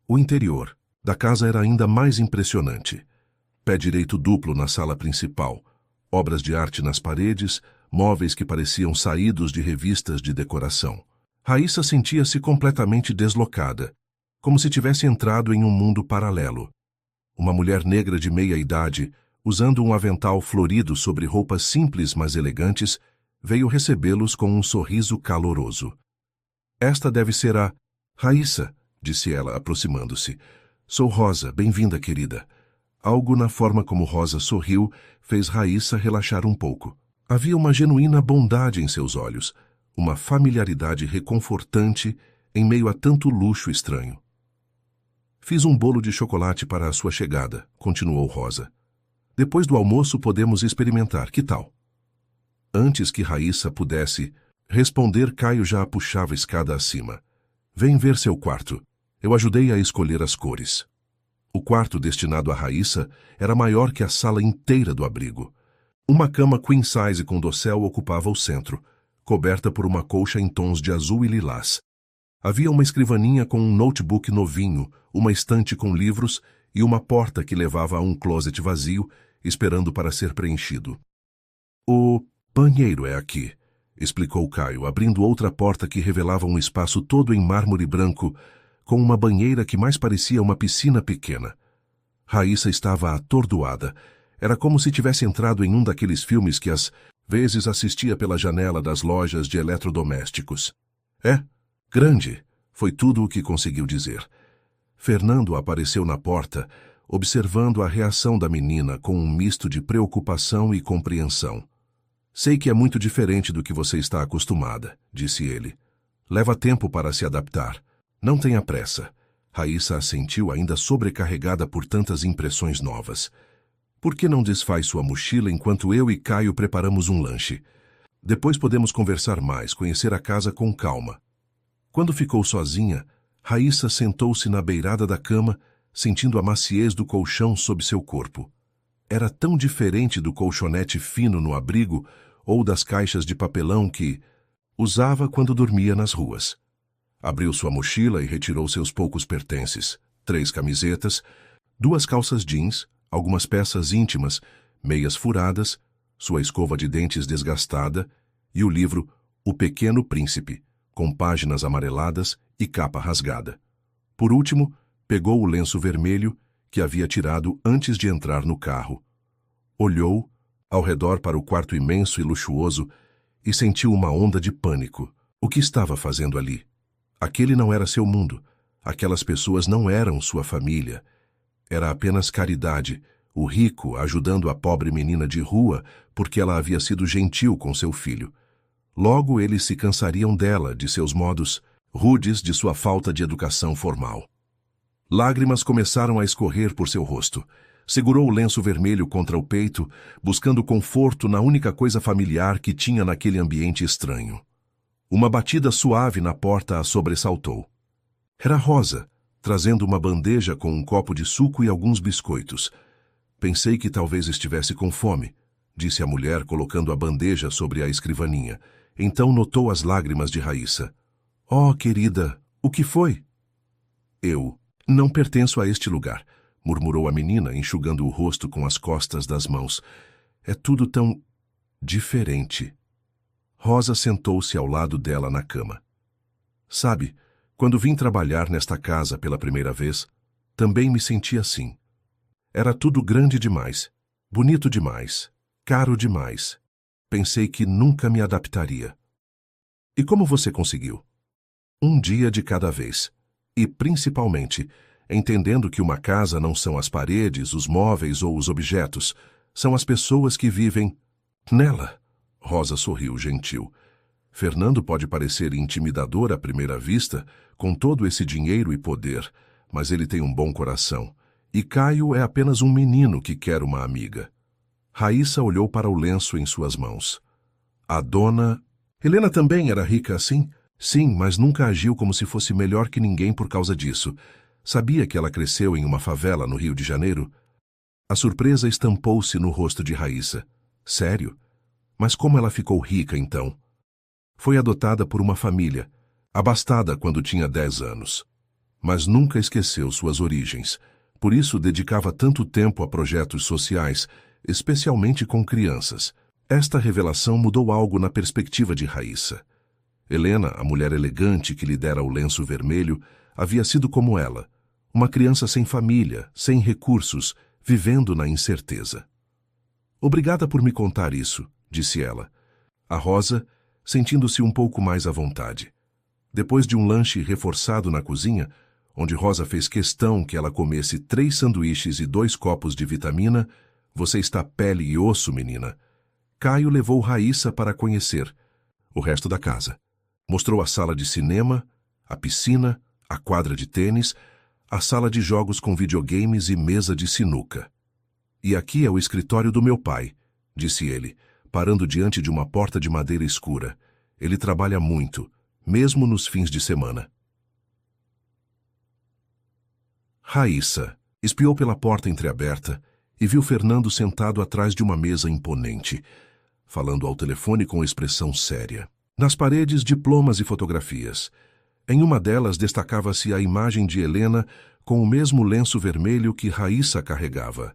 O interior da casa era ainda mais impressionante. Pé direito duplo na sala principal, obras de arte nas paredes, móveis que pareciam saídos de revistas de decoração. Raíssa sentia-se completamente deslocada, como se tivesse entrado em um mundo paralelo. Uma mulher negra de meia-idade, usando um avental florido sobre roupas simples mas elegantes, veio recebê-los com um sorriso caloroso. Esta deve ser a Raíssa, disse ela, aproximando-se. Sou Rosa, bem-vinda, querida. Algo na forma como Rosa sorriu fez Raíssa relaxar um pouco. Havia uma genuína bondade em seus olhos, uma familiaridade reconfortante em meio a tanto luxo estranho. Fiz um bolo de chocolate para a sua chegada, continuou Rosa. Depois do almoço podemos experimentar, que tal? Antes que Raíssa pudesse responder, Caio já a puxava a escada acima. Vem ver seu quarto. Eu ajudei a escolher as cores. O quarto destinado a Raíssa era maior que a sala inteira do abrigo. Uma cama queen size com dossel ocupava o centro, coberta por uma colcha em tons de azul e lilás. Havia uma escrivaninha com um notebook novinho, uma estante com livros e uma porta que levava a um closet vazio, esperando para ser preenchido. O banheiro é aqui, explicou Caio, abrindo outra porta que revelava um espaço todo em mármore branco, com uma banheira que mais parecia uma piscina pequena. Raíssa estava atordoada. Era como se tivesse entrado em um daqueles filmes que às vezes assistia pela janela das lojas de eletrodomésticos. É, grande, foi tudo o que conseguiu dizer. Fernando apareceu na porta, observando a reação da menina com um misto de preocupação e compreensão. Sei que é muito diferente do que você está acostumada, disse ele. Leva tempo para se adaptar. Não tenha pressa. Raíssa assentiu, ainda sobrecarregada por tantas impressões novas. Por que não desfaz sua mochila enquanto eu e Caio preparamos um lanche? Depois podemos conversar mais, conhecer a casa com calma. Quando ficou sozinha, Raíssa sentou-se na beirada da cama, sentindo a maciez do colchão sob seu corpo. Era tão diferente do colchonete fino no abrigo ou das caixas de papelão que usava quando dormia nas ruas. Abriu sua mochila e retirou seus poucos pertences: 3 camisetas, 2 calças jeans, algumas peças íntimas, meias furadas, sua escova de dentes desgastada e o livro O Pequeno Príncipe, com páginas amareladas e capa rasgada. Por último, pegou o lenço vermelho que havia tirado antes de entrar no carro. Olhou ao redor para o quarto imenso e luxuoso e sentiu uma onda de pânico. O que estava fazendo ali? Aquele não era seu mundo. Aquelas pessoas não eram sua família. Era apenas caridade, o rico ajudando a pobre menina de rua porque ela havia sido gentil com seu filho. Logo eles se cansariam dela, de seus modos rudes, de sua falta de educação formal. Lágrimas começaram a escorrer por seu rosto. Segurou o lenço vermelho contra o peito, buscando conforto na única coisa familiar que tinha naquele ambiente estranho. Uma batida suave na porta a sobressaltou. Era Rosa, trazendo uma bandeja com um copo de suco e alguns biscoitos. Pensei que talvez estivesse com fome, disse a mulher, colocando a bandeja sobre a escrivaninha. Então notou as lágrimas de Raíssa. Oh, querida, o que foi? Eu não pertenço a este lugar, murmurou a menina, enxugando o rosto com as costas das mãos. É tudo tão diferente. Rosa sentou-se ao lado dela na cama. Sabe, quando vim trabalhar nesta casa pela primeira vez, também me senti assim. Era tudo grande demais, bonito demais, caro demais. Pensei que nunca me adaptaria. E como você conseguiu? Um dia de cada vez. E, principalmente, entendendo que uma casa não são as paredes, os móveis ou os objetos, são as pessoas que vivem nela. Rosa sorriu gentil. Fernando pode parecer intimidador à primeira vista, com todo esse dinheiro e poder, mas ele tem um bom coração. E Caio é apenas um menino que quer uma amiga. Raíssa olhou para o lenço em suas mãos. A dona... Helena também era rica assim? Sim, mas nunca agiu como se fosse melhor que ninguém por causa disso. Sabia que ela cresceu em uma favela no Rio de Janeiro? A surpresa estampou-se no rosto de Raíssa. Sério? Mas como ela ficou rica, então? Foi adotada por uma família, abastada quando tinha 10 anos. Mas nunca esqueceu suas origens. Por isso dedicava tanto tempo a projetos sociais, especialmente com crianças. Esta revelação mudou algo na perspectiva de Raíssa. Helena, a mulher elegante que lhe dera o lenço vermelho, havia sido como ela, uma criança sem família, sem recursos, vivendo na incerteza. Obrigada por me contar isso, disse ela. A Rosa, sentindo-se um pouco mais à vontade. Depois de um lanche reforçado na cozinha, onde Rosa fez questão que ela comesse 3 sanduíches e 2 copos de vitamina, você está pele e osso, menina. Caio levou Raíssa para conhecer o resto da casa. Mostrou a sala de cinema, a piscina, a quadra de tênis, a sala de jogos com videogames e mesa de sinuca. E aqui é o escritório do meu pai, disse ele, parando diante de uma porta de madeira escura. Ele trabalha muito, mesmo nos fins de semana. Raíssa espiou pela porta entreaberta e viu Fernando sentado atrás de uma mesa imponente, falando ao telefone com expressão séria. Nas paredes, diplomas e fotografias. Em uma delas destacava-se a imagem de Helena com o mesmo lenço vermelho que Raíssa carregava.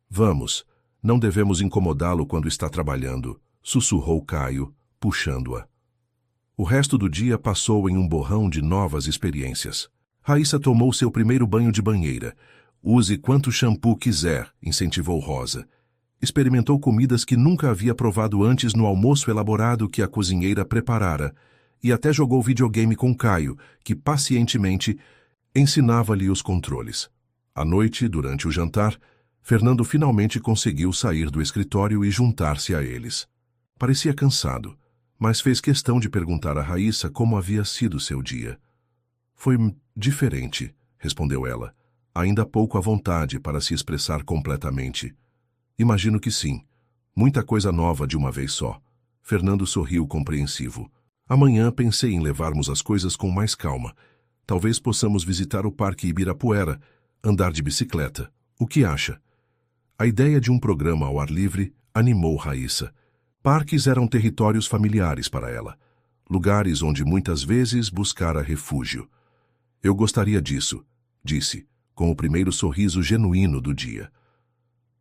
Vamos, não devemos incomodá-lo quando está trabalhando, sussurrou Caio, puxando-a. O resto do dia passou em um borrão de novas experiências. Raíssa tomou seu primeiro banho de banheira. Use quanto shampoo quiser, incentivou Rosa. Experimentou comidas que nunca havia provado antes no almoço elaborado que a cozinheira preparara, e até jogou videogame com Caio, que pacientemente ensinava-lhe os controles. À noite, durante o jantar, Fernando finalmente conseguiu sair do escritório e juntar-se a eles. Parecia cansado, mas fez questão de perguntar a Raíssa como havia sido seu dia. Foi diferente, respondeu ela, ainda pouco à vontade para se expressar completamente. Imagino que sim. Muita coisa nova de uma vez só. Fernando sorriu compreensivo. Amanhã pensei em levarmos as coisas com mais calma. Talvez possamos visitar o Parque Ibirapuera, andar de bicicleta. O que acha? A ideia de um programa ao ar livre animou Raíssa. Parques eram territórios familiares para ela, lugares onde muitas vezes buscara refúgio. Eu gostaria disso, disse, com o primeiro sorriso genuíno do dia.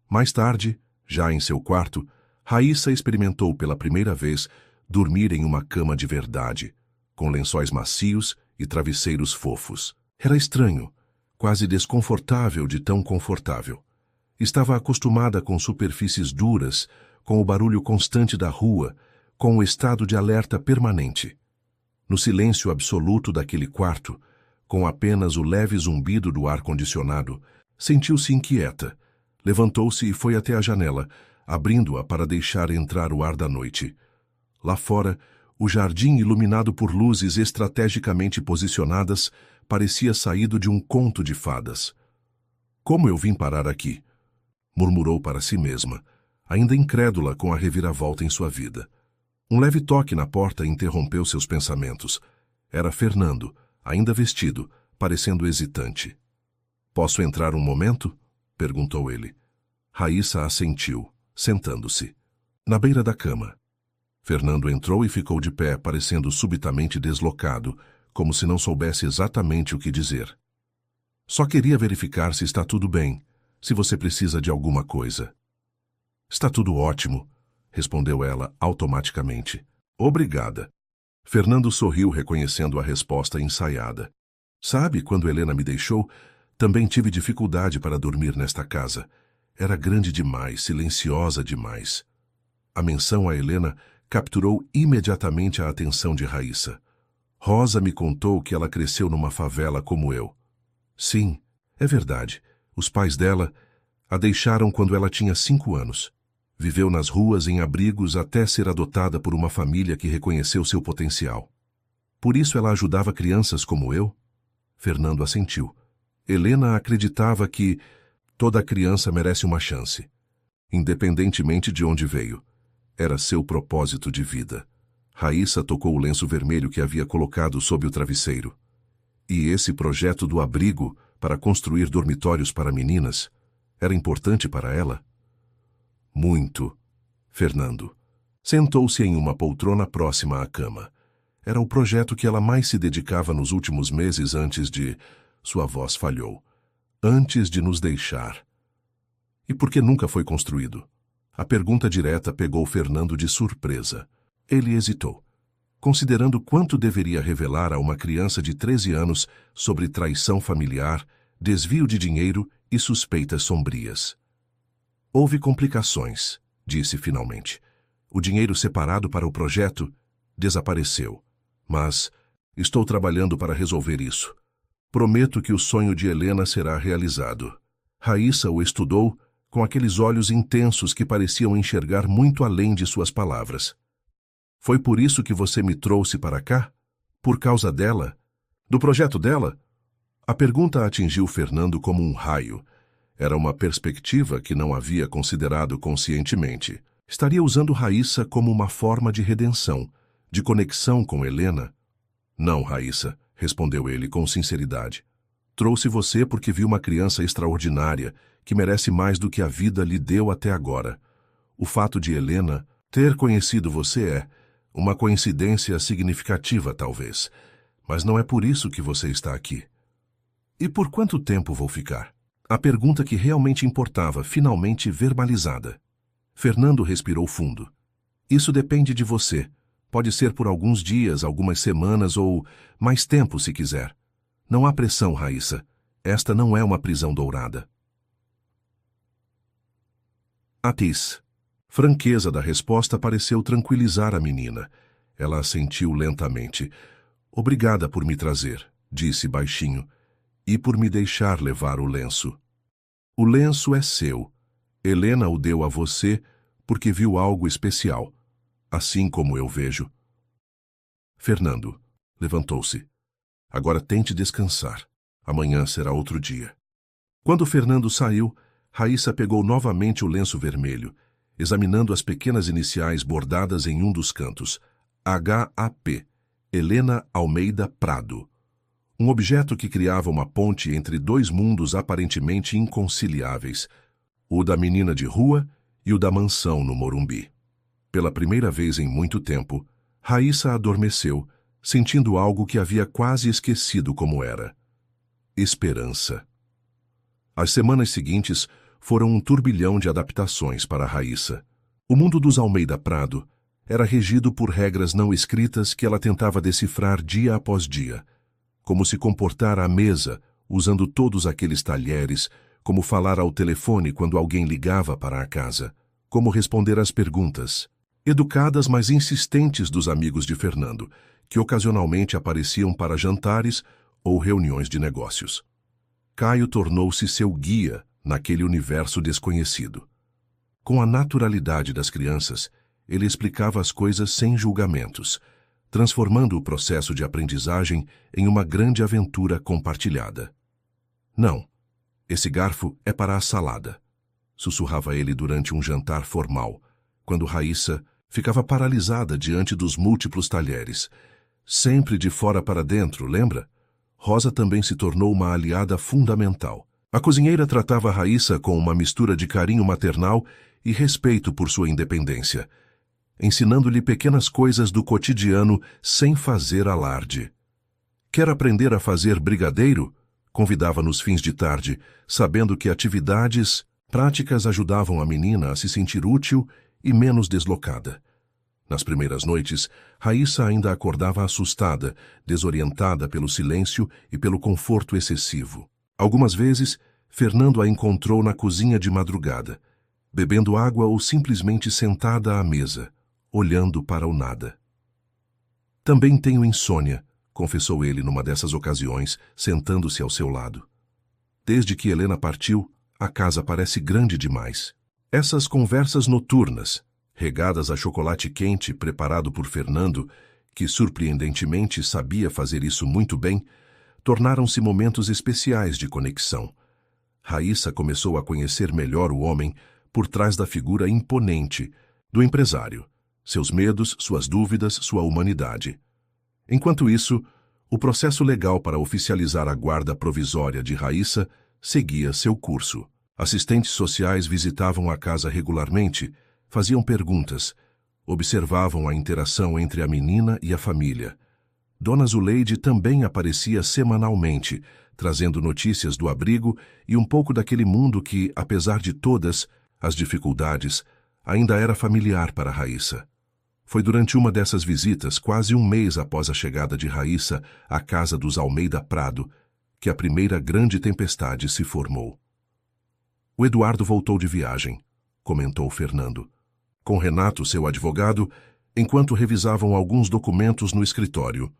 Mais tarde, já em seu quarto, Raíssa experimentou pela primeira vez dormir em uma cama de verdade, com lençóis macios e travesseiros fofos. Era estranho, quase desconfortável de tão confortável. Estava acostumada com superfícies duras, com o barulho constante da rua, com o estado de alerta permanente. No silêncio absoluto daquele quarto, com apenas o leve zumbido do ar-condicionado, sentiu-se inquieta. Levantou-se e foi até a janela, abrindo-a para deixar entrar o ar da noite. Lá fora, o jardim iluminado por luzes estrategicamente posicionadas parecia saído de um conto de fadas. Como eu vim parar aqui? Murmurou para si mesma, ainda incrédula com a reviravolta em sua vida. Um leve toque na porta interrompeu seus pensamentos. Era Fernando, ainda vestido, parecendo hesitante. Posso entrar um momento? Perguntou ele. Raíssa assentiu, sentando-se. Na beira da cama. Fernando entrou e ficou de pé, parecendo subitamente deslocado, como se não soubesse exatamente o que dizer. Só queria verificar se está tudo bem, se você precisa de alguma coisa. Está tudo ótimo, respondeu ela automaticamente. Obrigada. Fernando sorriu, reconhecendo a resposta ensaiada. Sabe, quando Helena me deixou, também tive dificuldade para dormir nesta casa. Era grande demais, silenciosa demais. A menção a Helena capturou imediatamente a atenção de Raíssa. Rosa me contou que ela cresceu numa favela como eu. Sim, é verdade. Os pais dela a deixaram quando ela tinha 5 anos. Viveu nas ruas em abrigos até ser adotada por uma família que reconheceu seu potencial. Por isso ela ajudava crianças como eu? Fernando assentiu. Helena acreditava que toda criança merece uma chance, independentemente de onde veio. Era seu propósito de vida. Raíssa tocou o lenço vermelho que havia colocado sob o travesseiro. E esse projeto do abrigo para construir dormitórios para meninas era importante para ela? Muito. Fernando. Sentou-se em uma poltrona próxima à cama. Era o projeto que ela mais se dedicava nos últimos meses antes de... Sua voz falhou. Antes de nos deixar. E por que nunca foi construído? A pergunta direta pegou Fernando de surpresa. Ele hesitou, considerando quanto deveria revelar a uma criança de 13 anos sobre traição familiar, desvio de dinheiro e suspeitas sombrias. Houve complicações, disse finalmente. O dinheiro separado para o projeto desapareceu. Mas estou trabalhando para resolver isso. Prometo que o sonho de Helena será realizado. Raíssa o estudou com aqueles olhos intensos que pareciam enxergar muito além de suas palavras. Foi por isso que você me trouxe para cá? Por causa dela? Do projeto dela? A pergunta atingiu Fernando como um raio. Era uma perspectiva que não havia considerado conscientemente. Estaria usando Raíssa como uma forma de redenção, de conexão com Helena? Não, Raíssa, respondeu ele com sinceridade. Trouxe você porque vi uma criança extraordinária que merece mais do que a vida lhe deu até agora. O fato de Helena ter conhecido você é uma coincidência significativa, talvez, mas não é por isso que você está aqui. E por quanto tempo vou ficar? A pergunta que realmente importava, finalmente verbalizada. Fernando respirou fundo. Isso depende de você. Pode ser por alguns dias, algumas semanas ou mais tempo, se quiser. Não há pressão, Raíssa. Esta não é uma prisão dourada. Atis. Franqueza da resposta pareceu tranquilizar a menina. Ela assentiu lentamente. Obrigada por me trazer, disse baixinho, e por me deixar levar o lenço. O lenço é seu. Helena o deu a você porque viu algo especial, assim como eu vejo. Fernando levantou-se. Agora tente descansar. Amanhã será outro dia. Quando Fernando saiu, Raíssa pegou novamente o lenço vermelho, examinando as pequenas iniciais bordadas em um dos cantos. HAP, Helena Almeida Prado. Um objeto que criava uma ponte entre dois mundos aparentemente inconciliáveis, o da menina de rua e o da mansão no Morumbi. Pela primeira vez em muito tempo, Raíssa adormeceu, sentindo algo que havia quase esquecido como era. Esperança. As semanas seguintes foram um turbilhão de adaptações para Raíssa. O mundo dos Almeida Prado era regido por regras não escritas que ela tentava decifrar dia após dia. Como se comportar à mesa, usando todos aqueles talheres, como falar ao telefone quando alguém ligava para a casa, como responder às perguntas, educadas mas insistentes dos amigos de Fernando, que ocasionalmente apareciam para jantares ou reuniões de negócios. Caio tornou-se seu guia naquele universo desconhecido. Com a naturalidade das crianças, ele explicava as coisas sem julgamentos, transformando o processo de aprendizagem em uma grande aventura compartilhada. Não, esse garfo é para a salada, sussurrava ele durante um jantar formal, quando Raíssa ficava paralisada diante dos múltiplos talheres. Sempre de fora para dentro, lembra? Rosa também se tornou uma aliada fundamental. A cozinheira tratava Raíssa com uma mistura de carinho maternal e respeito por sua independência, ensinando-lhe pequenas coisas do cotidiano sem fazer alarde. Quer aprender a fazer brigadeiro? Convidava nos fins de tarde, sabendo que atividades práticas ajudavam a menina a se sentir útil e menos deslocada. Nas primeiras noites, Raíssa ainda acordava assustada, desorientada pelo silêncio e pelo conforto excessivo. Algumas vezes, Fernando a encontrou na cozinha de madrugada, bebendo água ou simplesmente sentada à mesa, olhando para o nada. Também tenho insônia, confessou ele numa dessas ocasiões, sentando-se ao seu lado. Desde que Helena partiu, a casa parece grande demais. Essas conversas noturnas, regadas a chocolate quente preparado por Fernando, que surpreendentemente sabia fazer isso muito bem, tornaram-se momentos especiais de conexão. Raíssa começou a conhecer melhor o homem por trás da figura imponente do empresário, seus medos, suas dúvidas, sua humanidade. Enquanto isso, o processo legal para oficializar a guarda provisória de Raíssa seguia seu curso. Assistentes sociais visitavam a casa regularmente, faziam perguntas, observavam a interação entre a menina e a família. Dona Zuleide também aparecia semanalmente, trazendo notícias do abrigo e um pouco daquele mundo que, apesar de todas as dificuldades, ainda era familiar para Raíssa. Foi durante uma dessas visitas, quase um mês após a chegada de Raíssa à casa dos Almeida Prado, que a primeira grande tempestade se formou. O Eduardo voltou de viagem, comentou Fernando, com Renato, seu advogado, enquanto revisavam alguns documentos no escritório.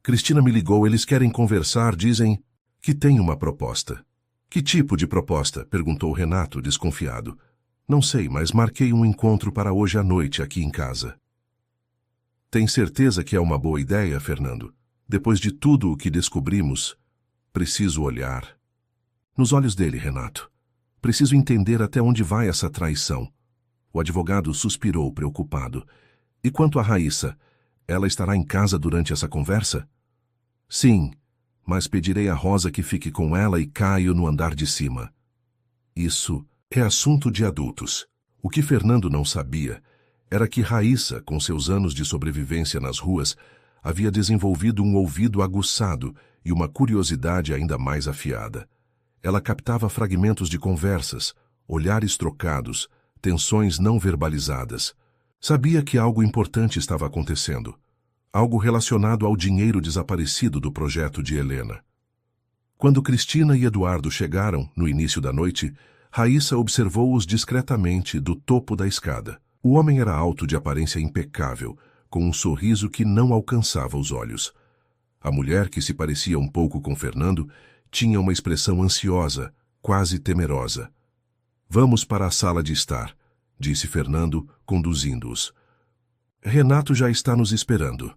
Cristina me ligou, eles querem conversar, dizem que tem uma proposta. Que tipo de proposta? Perguntou Renato, desconfiado. Não sei, mas marquei um encontro para hoje à noite aqui em casa. Tem certeza que é uma boa ideia, Fernando? Depois de tudo o que descobrimos, preciso olhar nos olhos dele, Renato. Preciso entender até onde vai essa traição. O advogado suspirou, preocupado. E quanto a Raíssa, ela estará em casa durante essa conversa? Sim, mas pedirei a Rosa que fique com ela e Caio no andar de cima. Isso é assunto de adultos. O que Fernando não sabia era que Raíssa, com seus anos de sobrevivência nas ruas, havia desenvolvido um ouvido aguçado e uma curiosidade ainda mais afiada. Ela captava fragmentos de conversas, olhares trocados, tensões não verbalizadas. Sabia que algo importante estava acontecendo. Algo relacionado ao dinheiro desaparecido do projeto de Helena. Quando Cristina e Eduardo chegaram, no início da noite, Raíssa observou-os discretamente do topo da escada. O homem era alto, de aparência impecável, com um sorriso que não alcançava os olhos. A mulher, que se parecia um pouco com Fernando, tinha uma expressão ansiosa, quase temerosa. "Vamos para a sala de estar", disse Fernando, conduzindo-os. "Renato já está nos esperando."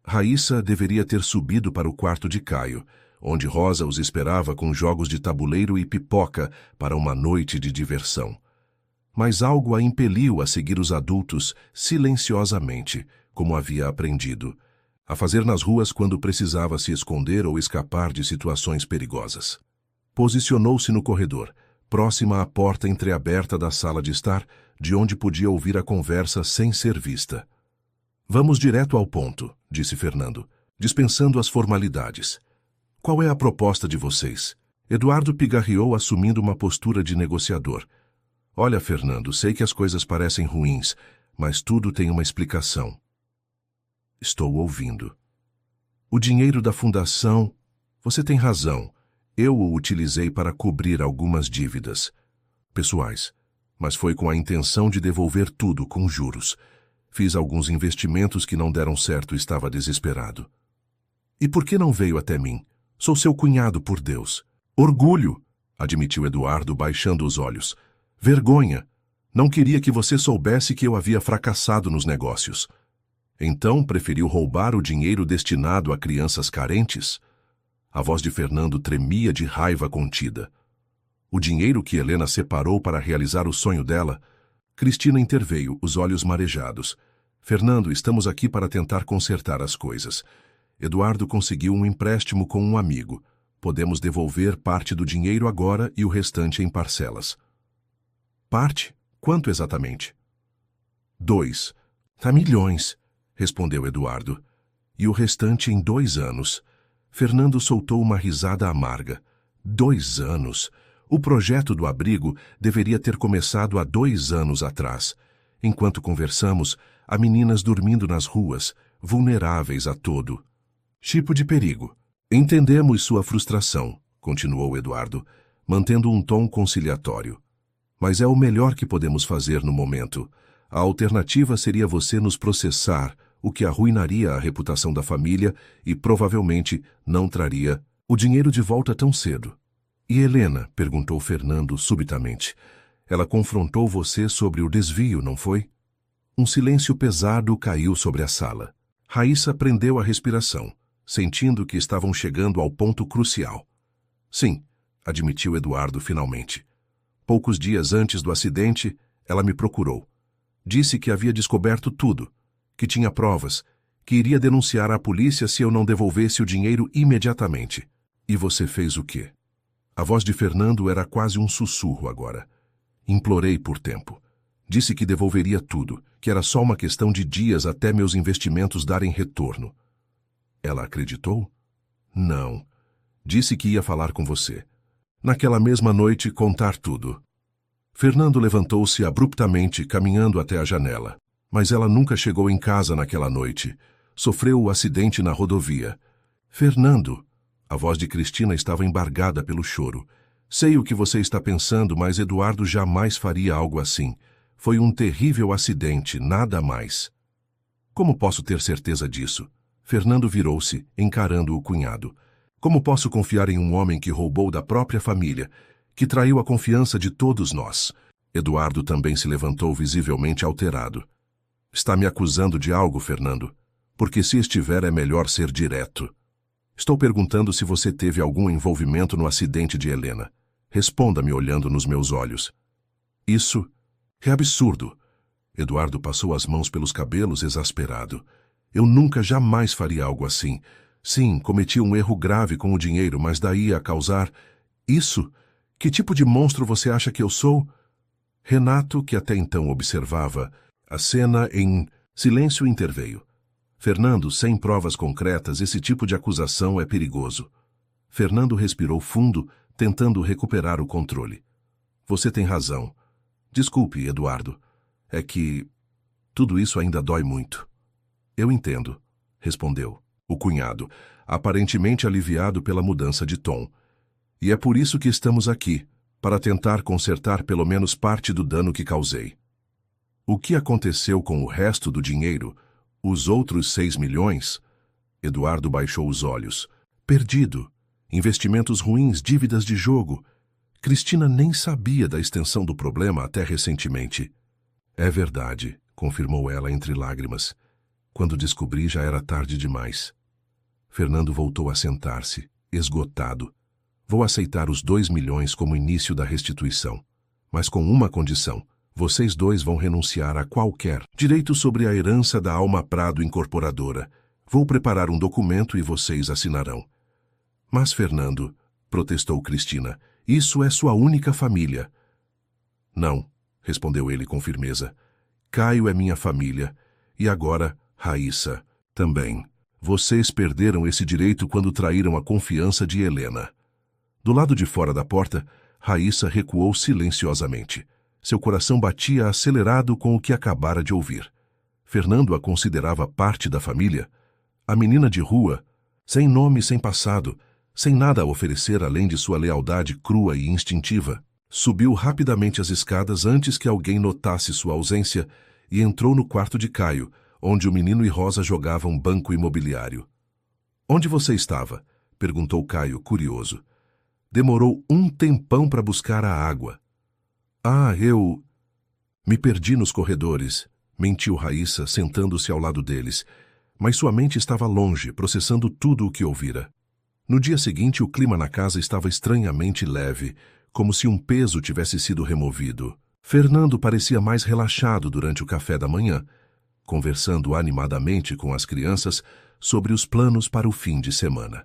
Raíssa deveria ter subido para o quarto de Caio, onde Rosa os esperava com jogos de tabuleiro e pipoca para uma noite de diversão. Mas algo a impeliu a seguir os adultos silenciosamente, como havia aprendido, a fazer nas ruas quando precisava se esconder ou escapar de situações perigosas. Posicionou-se no corredor, próxima à porta entreaberta da sala de estar, de onde podia ouvir a conversa sem ser vista. "Vamos direto ao ponto", disse Fernando, dispensando as formalidades. "Qual é a proposta de vocês?" Eduardo pigarreou, assumindo uma postura de negociador. "Olha, Fernando, sei que as coisas parecem ruins, mas tudo tem uma explicação." "Estou ouvindo." "O dinheiro da fundação... Você tem razão. Eu o utilizei para cobrir algumas dívidas pessoais, mas foi com a intenção de devolver tudo com juros. Fiz alguns investimentos que não deram certo e estava desesperado." "E por que não veio até mim? Sou seu cunhado, por Deus." "Orgulho", admitiu Eduardo, baixando os olhos. "Vergonha. Não queria que você soubesse que eu havia fracassado nos negócios." "Então preferiu roubar o dinheiro destinado a crianças carentes?" A voz de Fernando tremia de raiva contida. "O dinheiro que Helena separou para realizar o sonho dela..." Cristina interveio, os olhos marejados. "Fernando, estamos aqui para tentar consertar as coisas. Eduardo conseguiu um empréstimo com um amigo. Podemos devolver parte do dinheiro agora e o restante em parcelas." "Parte? Quanto exatamente?" "2. Milhões", respondeu Eduardo. "E o restante em 2 anos. Fernando soltou uma risada amarga. 2 anos? O projeto do abrigo deveria ter começado há 2 anos atrás. Enquanto conversamos, há meninas dormindo nas ruas, vulneráveis a todo tipo de perigo." "Entendemos sua frustração", continuou Eduardo, mantendo um tom conciliatório. "Mas é o melhor que podemos fazer no momento. A alternativa seria você nos processar, o que arruinaria a reputação da família e provavelmente não traria o dinheiro de volta tão cedo." "E Helena?", perguntou Fernando subitamente. "Ela confrontou você sobre o desvio, não foi?" Um silêncio pesado caiu sobre a sala. Raíssa prendeu a respiração, sentindo que estavam chegando ao ponto crucial. "Sim", admitiu Eduardo finalmente. "Poucos dias antes do acidente, ela me procurou. Disse que havia descoberto tudo, que tinha provas, que iria denunciar à polícia se eu não devolvesse o dinheiro imediatamente." "E você fez o quê?" A voz de Fernando era quase um sussurro agora. "Implorei por tempo. Disse que devolveria tudo, que era só uma questão de dias até meus investimentos darem retorno." "Ela acreditou?" "Não. Disse que ia falar com você. Naquela mesma noite, contar tudo." Fernando levantou-se abruptamente, caminhando até a janela. "Mas ela nunca chegou em casa naquela noite. Sofreu o acidente na rodovia." "Fernando!" A voz de Cristina estava embargada pelo choro. "Sei o que você está pensando, mas Eduardo jamais faria algo assim. Foi um terrível acidente, nada mais." "Como posso ter certeza disso?" Fernando virou-se, encarando o cunhado. "Como posso confiar em um homem que roubou da própria família, que traiu a confiança de todos nós?" Eduardo também se levantou visivelmente alterado. "Está me acusando de algo, Fernando? Porque se estiver é melhor ser direto." "Estou perguntando se você teve algum envolvimento no acidente de Helena. Responda-me olhando nos meus olhos." "Isso é absurdo." Eduardo passou as mãos pelos cabelos, exasperado. "Eu nunca, jamais faria algo assim. Sim, cometi um erro grave com o dinheiro, mas daí a causar... Isso? Que tipo de monstro você acha que eu sou?" Renato, que até então observava a cena em silêncio, interveio. "Fernando, sem provas concretas, esse tipo de acusação é perigoso." Fernando respirou fundo, tentando recuperar o controle. "Você tem razão. Desculpe, Eduardo. É que tudo isso ainda dói muito." "Eu entendo", respondeu o cunhado, aparentemente aliviado pela mudança de tom. E é por isso que estamos aqui, para tentar consertar pelo menos parte do dano que causei. O que aconteceu com o resto do dinheiro? Os outros 6 milhões? Eduardo baixou os olhos. Perdido. Investimentos ruins, dívidas de jogo. Cristina nem sabia da extensão do problema até recentemente. É verdade, confirmou ela entre lágrimas. Quando descobri, já era tarde demais. Fernando voltou a sentar-se, esgotado. Vou aceitar os 2 milhões como início da restituição, mas com uma condição. Vocês dois vão renunciar a qualquer direito sobre a herança da Alma Prado Incorporadora. Vou preparar um documento e vocês assinarão. Mas, Fernando, protestou Cristina, isso é sua única família. Não, respondeu ele com firmeza. Caio é minha família. E agora, Raíssa, também. Vocês perderam esse direito quando traíram a confiança de Helena. Do lado de fora da porta, Raíssa recuou silenciosamente. Seu coração batia acelerado com o que acabara de ouvir. Fernando a considerava parte da família. A menina de rua, sem nome, sem passado, sem nada a oferecer além de sua lealdade crua e instintiva, subiu rapidamente as escadas antes que alguém notasse sua ausência e entrou no quarto de Caio, onde o menino e Rosa jogavam banco imobiliário. Onde você estava? Perguntou Caio, curioso. Demorou um tempão para buscar a água. Eu... Me perdi nos corredores, mentiu Raíssa, sentando-se ao lado deles, mas sua mente estava longe, processando tudo o que ouvira. No dia seguinte, o clima na casa estava estranhamente leve, como se um peso tivesse sido removido. Fernando parecia mais relaxado durante o café da manhã, conversando animadamente com as crianças sobre os planos para o fim de semana.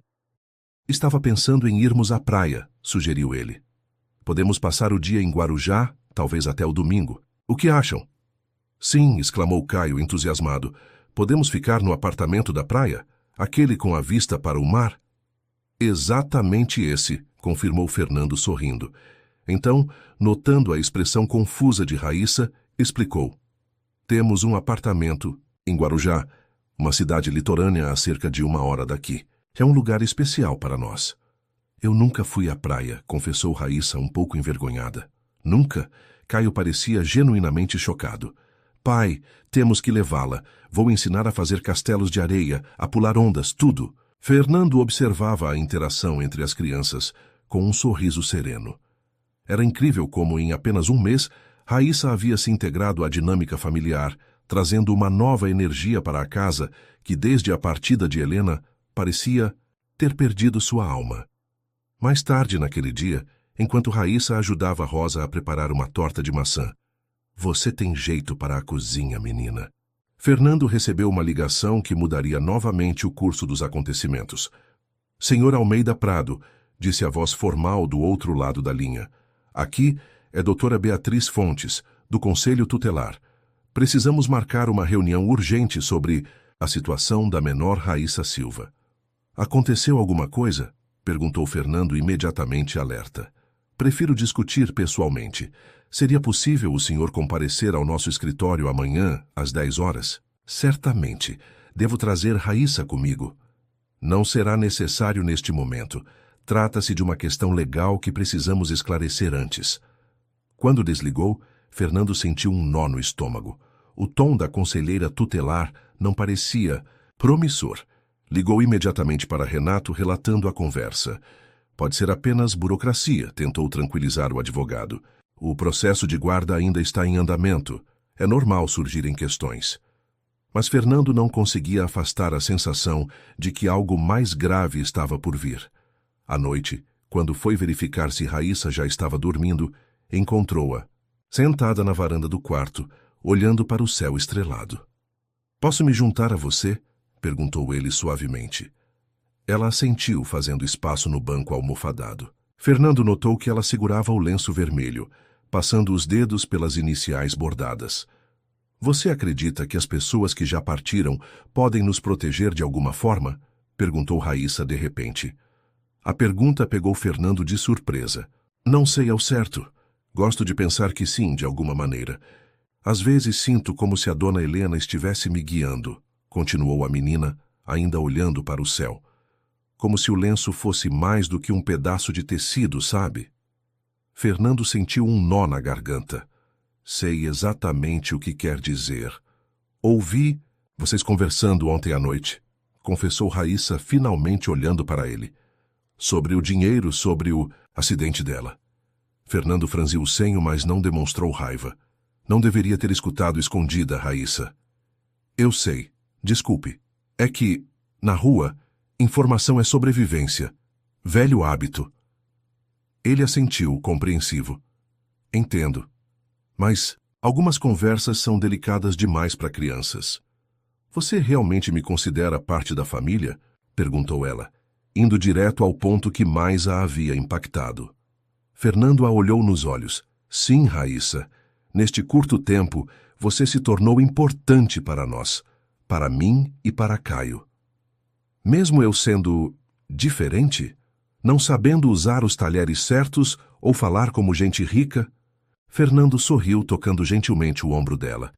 Estava pensando em irmos à praia, sugeriu ele. Podemos passar o dia em Guarujá, talvez até o domingo. O que acham? Sim, exclamou Caio, entusiasmado. Podemos ficar no apartamento da praia? Aquele com a vista para o mar? Exatamente esse, confirmou Fernando sorrindo. Então, notando a expressão confusa de Raíssa, explicou. Temos um apartamento em Guarujá, uma cidade litorânea a cerca de 1 hora daqui. É um lugar especial para nós. Eu nunca fui à praia, confessou Raíssa um pouco envergonhada. Nunca? Caio parecia genuinamente chocado. Pai, temos que levá-la. Vou ensinar a fazer castelos de areia, a pular ondas, tudo. Fernando observava a interação entre as crianças, com um sorriso sereno. Era incrível como, em apenas 1 mês, Raíssa havia se integrado à dinâmica familiar, trazendo uma nova energia para a casa que, desde a partida de Helena, parecia ter perdido sua alma. Mais tarde naquele dia, enquanto Raíssa ajudava Rosa a preparar uma torta de maçã. Você tem jeito para a cozinha, menina. Fernando recebeu uma ligação que mudaria novamente o curso dos acontecimentos. Senhor Almeida Prado, disse a voz formal do outro lado da linha. Aqui é doutora Beatriz Fontes, do Conselho Tutelar. Precisamos marcar uma reunião urgente sobre a situação da menor Raíssa Silva. Aconteceu alguma coisa? Perguntou Fernando imediatamente alerta. Prefiro discutir pessoalmente. Seria possível o senhor comparecer ao nosso escritório amanhã, às 10 horas? Certamente. Devo trazer Raíssa comigo. Não será necessário neste momento. Trata-se de uma questão legal que precisamos esclarecer antes. Quando desligou, Fernando sentiu um nó no estômago. O tom da conselheira tutelar não parecia promissor. Ligou imediatamente para Renato, relatando a conversa. Pode ser apenas burocracia, tentou tranquilizar o advogado. O processo de guarda ainda está em andamento. É normal surgirem questões. Mas Fernando não conseguia afastar a sensação de que algo mais grave estava por vir. À noite, quando foi verificar se Raíssa já estava dormindo, encontrou-a, sentada na varanda do quarto, olhando para o céu estrelado. Posso me juntar a você? Perguntou ele suavemente. Ela assentiu, fazendo espaço no banco almofadado. Fernando notou que ela segurava o lenço vermelho, passando os dedos pelas iniciais bordadas. Você acredita que as pessoas que já partiram podem nos proteger de alguma forma? Perguntou Raíssa de repente. A pergunta pegou Fernando de surpresa. Não sei ao certo. Gosto de pensar que sim, de alguma maneira. Às vezes sinto como se a dona Helena estivesse me guiando, continuou a menina, ainda olhando para o céu. como se o lenço fosse mais do que um pedaço de tecido, sabe? Fernando sentiu um nó na garganta. Sei exatamente o que quer dizer. Ouvi vocês conversando ontem à noite, confessou Raíssa, finalmente olhando para ele. Sobre o dinheiro, sobre o acidente dela. Fernando franziu o senho, mas não demonstrou raiva. Não deveria ter escutado escondida, Raíssa. Eu sei. Desculpe. É que, na rua, informação é sobrevivência. Velho hábito. Ele assentiu, compreensivo. Entendo. Mas algumas conversas são delicadas demais para crianças. Você realmente me considera parte da família? Perguntou ela, indo direto ao ponto que mais a havia impactado. Fernando a olhou nos olhos. Sim, Raíssa. Neste curto tempo, você se tornou importante para nós, para mim e para Caio. Mesmo eu sendo diferente, não sabendo usar os talheres certos ou falar como gente rica, Fernando sorriu, tocando gentilmente o ombro dela.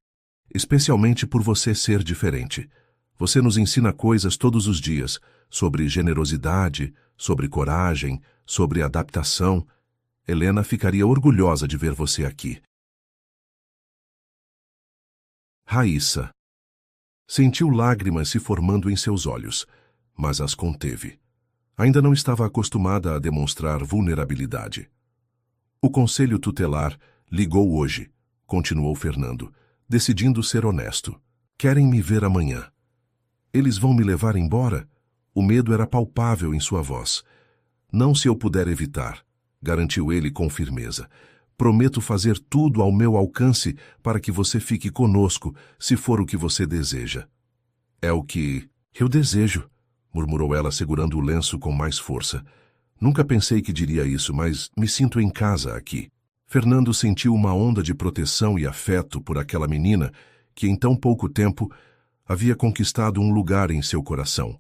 Especialmente por você ser diferente. Você nos ensina coisas todos os dias, sobre generosidade, sobre coragem, sobre adaptação. Helena ficaria orgulhosa de ver você aqui. Raíssa. Sentiu lágrimas se formando em seus olhos, mas as conteve. Ainda não estava acostumada a demonstrar vulnerabilidade. O conselho tutelar ligou hoje, continuou Fernando, decidindo ser honesto. Querem me ver amanhã. Eles vão me levar embora? O medo era palpável em sua voz. Não se eu puder evitar, garantiu ele com firmeza. Prometo fazer tudo ao meu alcance para que você fique conosco, se for o que você deseja. É o que eu desejo, murmurou ela, segurando o lenço com mais força. Nunca pensei que diria isso, mas me sinto em casa aqui. Fernando sentiu uma onda de proteção e afeto por aquela menina que em tão pouco tempo havia conquistado um lugar em seu coração.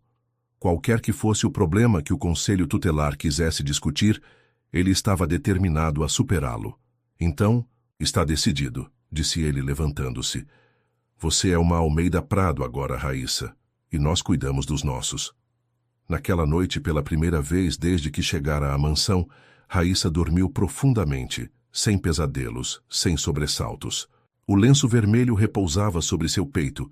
Qualquer que fosse o problema que o conselho tutelar quisesse discutir, ele estava determinado a superá-lo. Então, está decidido, disse ele, levantando-se. Você é uma Almeida Prado agora, Raíssa, e nós cuidamos dos nossos. Naquela noite, pela primeira vez desde que chegara à mansão, Raíssa dormiu profundamente, sem pesadelos, sem sobressaltos. O lenço vermelho repousava sobre seu peito,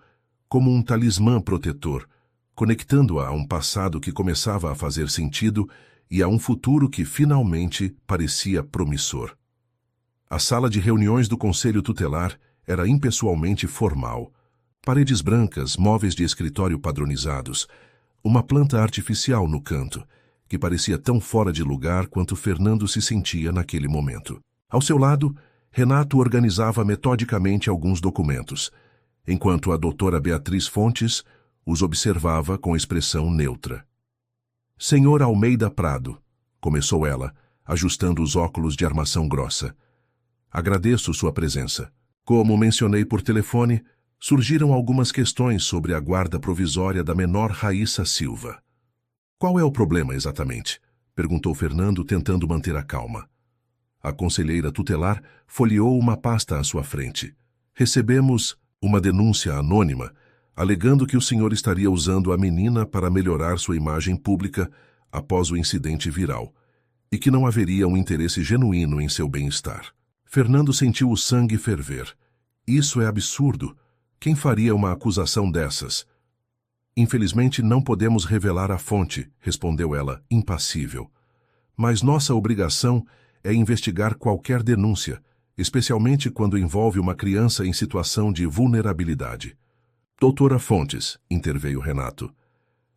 como um talismã protetor, conectando-a a um passado que começava a fazer sentido e a um futuro que finalmente parecia promissor. A sala de reuniões do Conselho Tutelar era impessoalmente formal. Paredes brancas, móveis de escritório padronizados, uma planta artificial no canto, que parecia tão fora de lugar quanto Fernando se sentia naquele momento. Ao seu lado, Renato organizava metodicamente alguns documentos, enquanto a doutora Beatriz Fontes os observava com expressão neutra. Senhor Almeida Prado, começou ela, ajustando os óculos de armação grossa. Agradeço sua presença. Como mencionei por telefone, surgiram algumas questões sobre a guarda provisória da menor Raíssa Silva. Qual é o problema exatamente? Perguntou Fernando, tentando manter a calma. A conselheira tutelar folheou uma pasta à sua frente. Recebemos uma denúncia anônima, alegando que o senhor estaria usando a menina para melhorar sua imagem pública após o incidente viral, e que não haveria um interesse genuíno em seu bem-estar. Fernando sentiu o sangue ferver. Isso é absurdo. Quem faria uma acusação dessas? Infelizmente, não podemos revelar a fonte, respondeu ela, impassível. Mas nossa obrigação é investigar qualquer denúncia, especialmente quando envolve uma criança em situação de vulnerabilidade. Doutora Fontes, interveio Renato.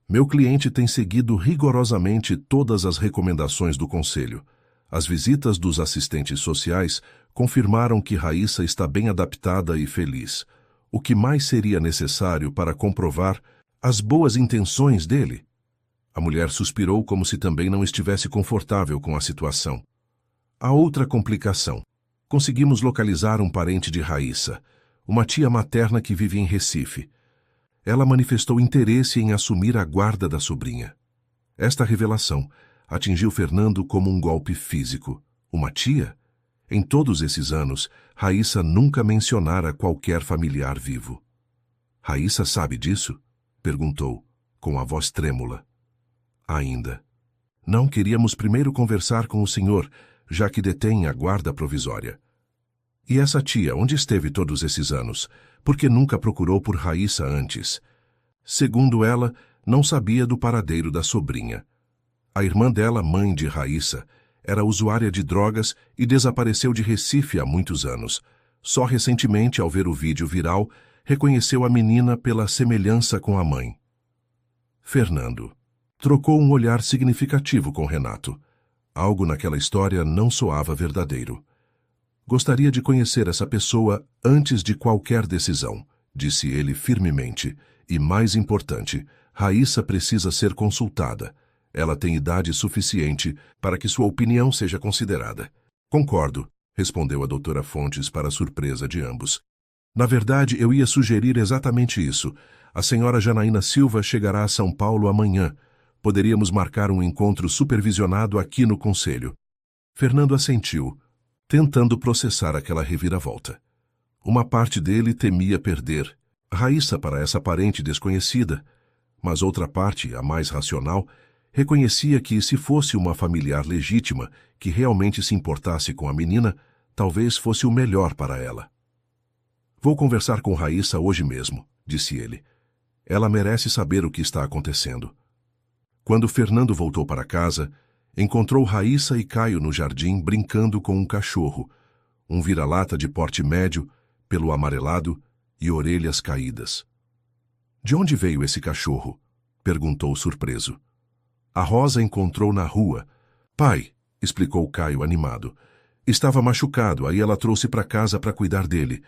Meu cliente tem seguido rigorosamente todas as recomendações do Conselho. As visitas dos assistentes sociais confirmaram que Raíssa está bem adaptada e feliz. O que mais seria necessário para comprovar as boas intenções dele? A mulher suspirou como se também não estivesse confortável com a situação. Há outra complicação. Conseguimos localizar um parente de Raíssa, uma tia materna que vive em Recife. Ela manifestou interesse em assumir a guarda da sobrinha. Esta revelação atingiu Fernando como um golpe físico. Uma tia? Em todos esses anos, Raíssa nunca mencionara qualquer familiar vivo. Raíssa sabe disso? Perguntou, com a voz trêmula. Ainda. Não queríamos primeiro conversar com o senhor, já que detém a guarda provisória. E essa tia, onde esteve todos esses anos? Por que nunca procurou por Raíssa antes? Segundo ela, não sabia do paradeiro da sobrinha. A irmã dela, mãe de Raíssa, era usuária de drogas e desapareceu de Recife há muitos anos. Só recentemente, ao ver o vídeo viral, reconheceu a menina pela semelhança com a mãe. Fernando trocou um olhar significativo com Renato. Algo naquela história não soava verdadeiro. Gostaria de conhecer essa pessoa antes de qualquer decisão, disse ele firmemente. E mais importante, Raíssa precisa ser consultada. Ela tem idade suficiente para que sua opinião seja considerada. Concordo, respondeu a doutora Fontes para a surpresa de ambos. Na verdade, eu ia sugerir exatamente isso. A senhora Janaína Silva chegará a São Paulo amanhã. Poderíamos marcar um encontro supervisionado aqui no conselho. Fernando assentiu, tentando processar aquela reviravolta. Uma parte dele temia perder Raíssa para essa parente desconhecida, mas outra parte, a mais racional, reconhecia que, se fosse uma familiar legítima que realmente se importasse com a menina, talvez fosse o melhor para ela. Vou conversar com Raíssa hoje mesmo, disse ele. Ela merece saber o que está acontecendo. Quando Fernando voltou para casa, encontrou Raíssa e Caio no jardim brincando com um cachorro, um vira-lata de porte médio, pelo amarelado e orelhas caídas. De onde veio esse cachorro? Perguntou surpreso. A Rosa encontrou na rua. Pai, explicou Caio animado. Estava machucado, aí ela trouxe para casa para cuidar dele.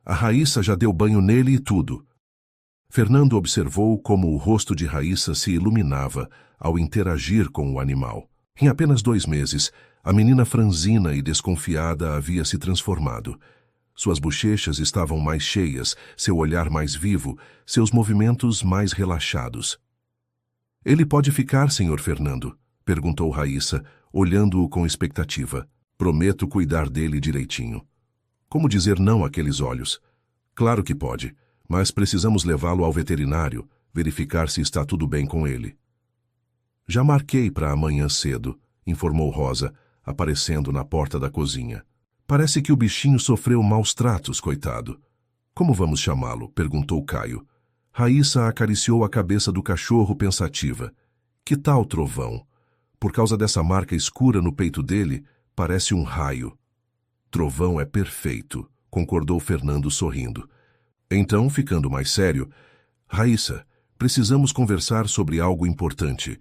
A Raíssa já deu banho nele e tudo. Fernando observou como o rosto de Raíssa se iluminava ao interagir com o animal. Em apenas 2 meses, a menina franzina e desconfiada havia se transformado. Suas bochechas estavam mais cheias, seu olhar mais vivo, seus movimentos mais relaxados. Ele pode ficar, senhor Fernando? Perguntou Raíssa, olhando-o com expectativa. Prometo cuidar dele direitinho. Como dizer não àqueles olhos? Claro que pode, mas precisamos levá-lo ao veterinário, verificar se está tudo bem com ele. Já marquei para amanhã cedo, informou Rosa, aparecendo na porta da cozinha. Parece que o bichinho sofreu maus tratos, coitado. Como vamos chamá-lo? Perguntou Caio. Raíssa acariciou a cabeça do cachorro pensativa. Que tal Trovão? Por causa dessa marca escura no peito dele, parece um raio. Trovão é perfeito, concordou Fernando sorrindo. Então, ficando mais sério, Raíssa, precisamos conversar sobre algo importante.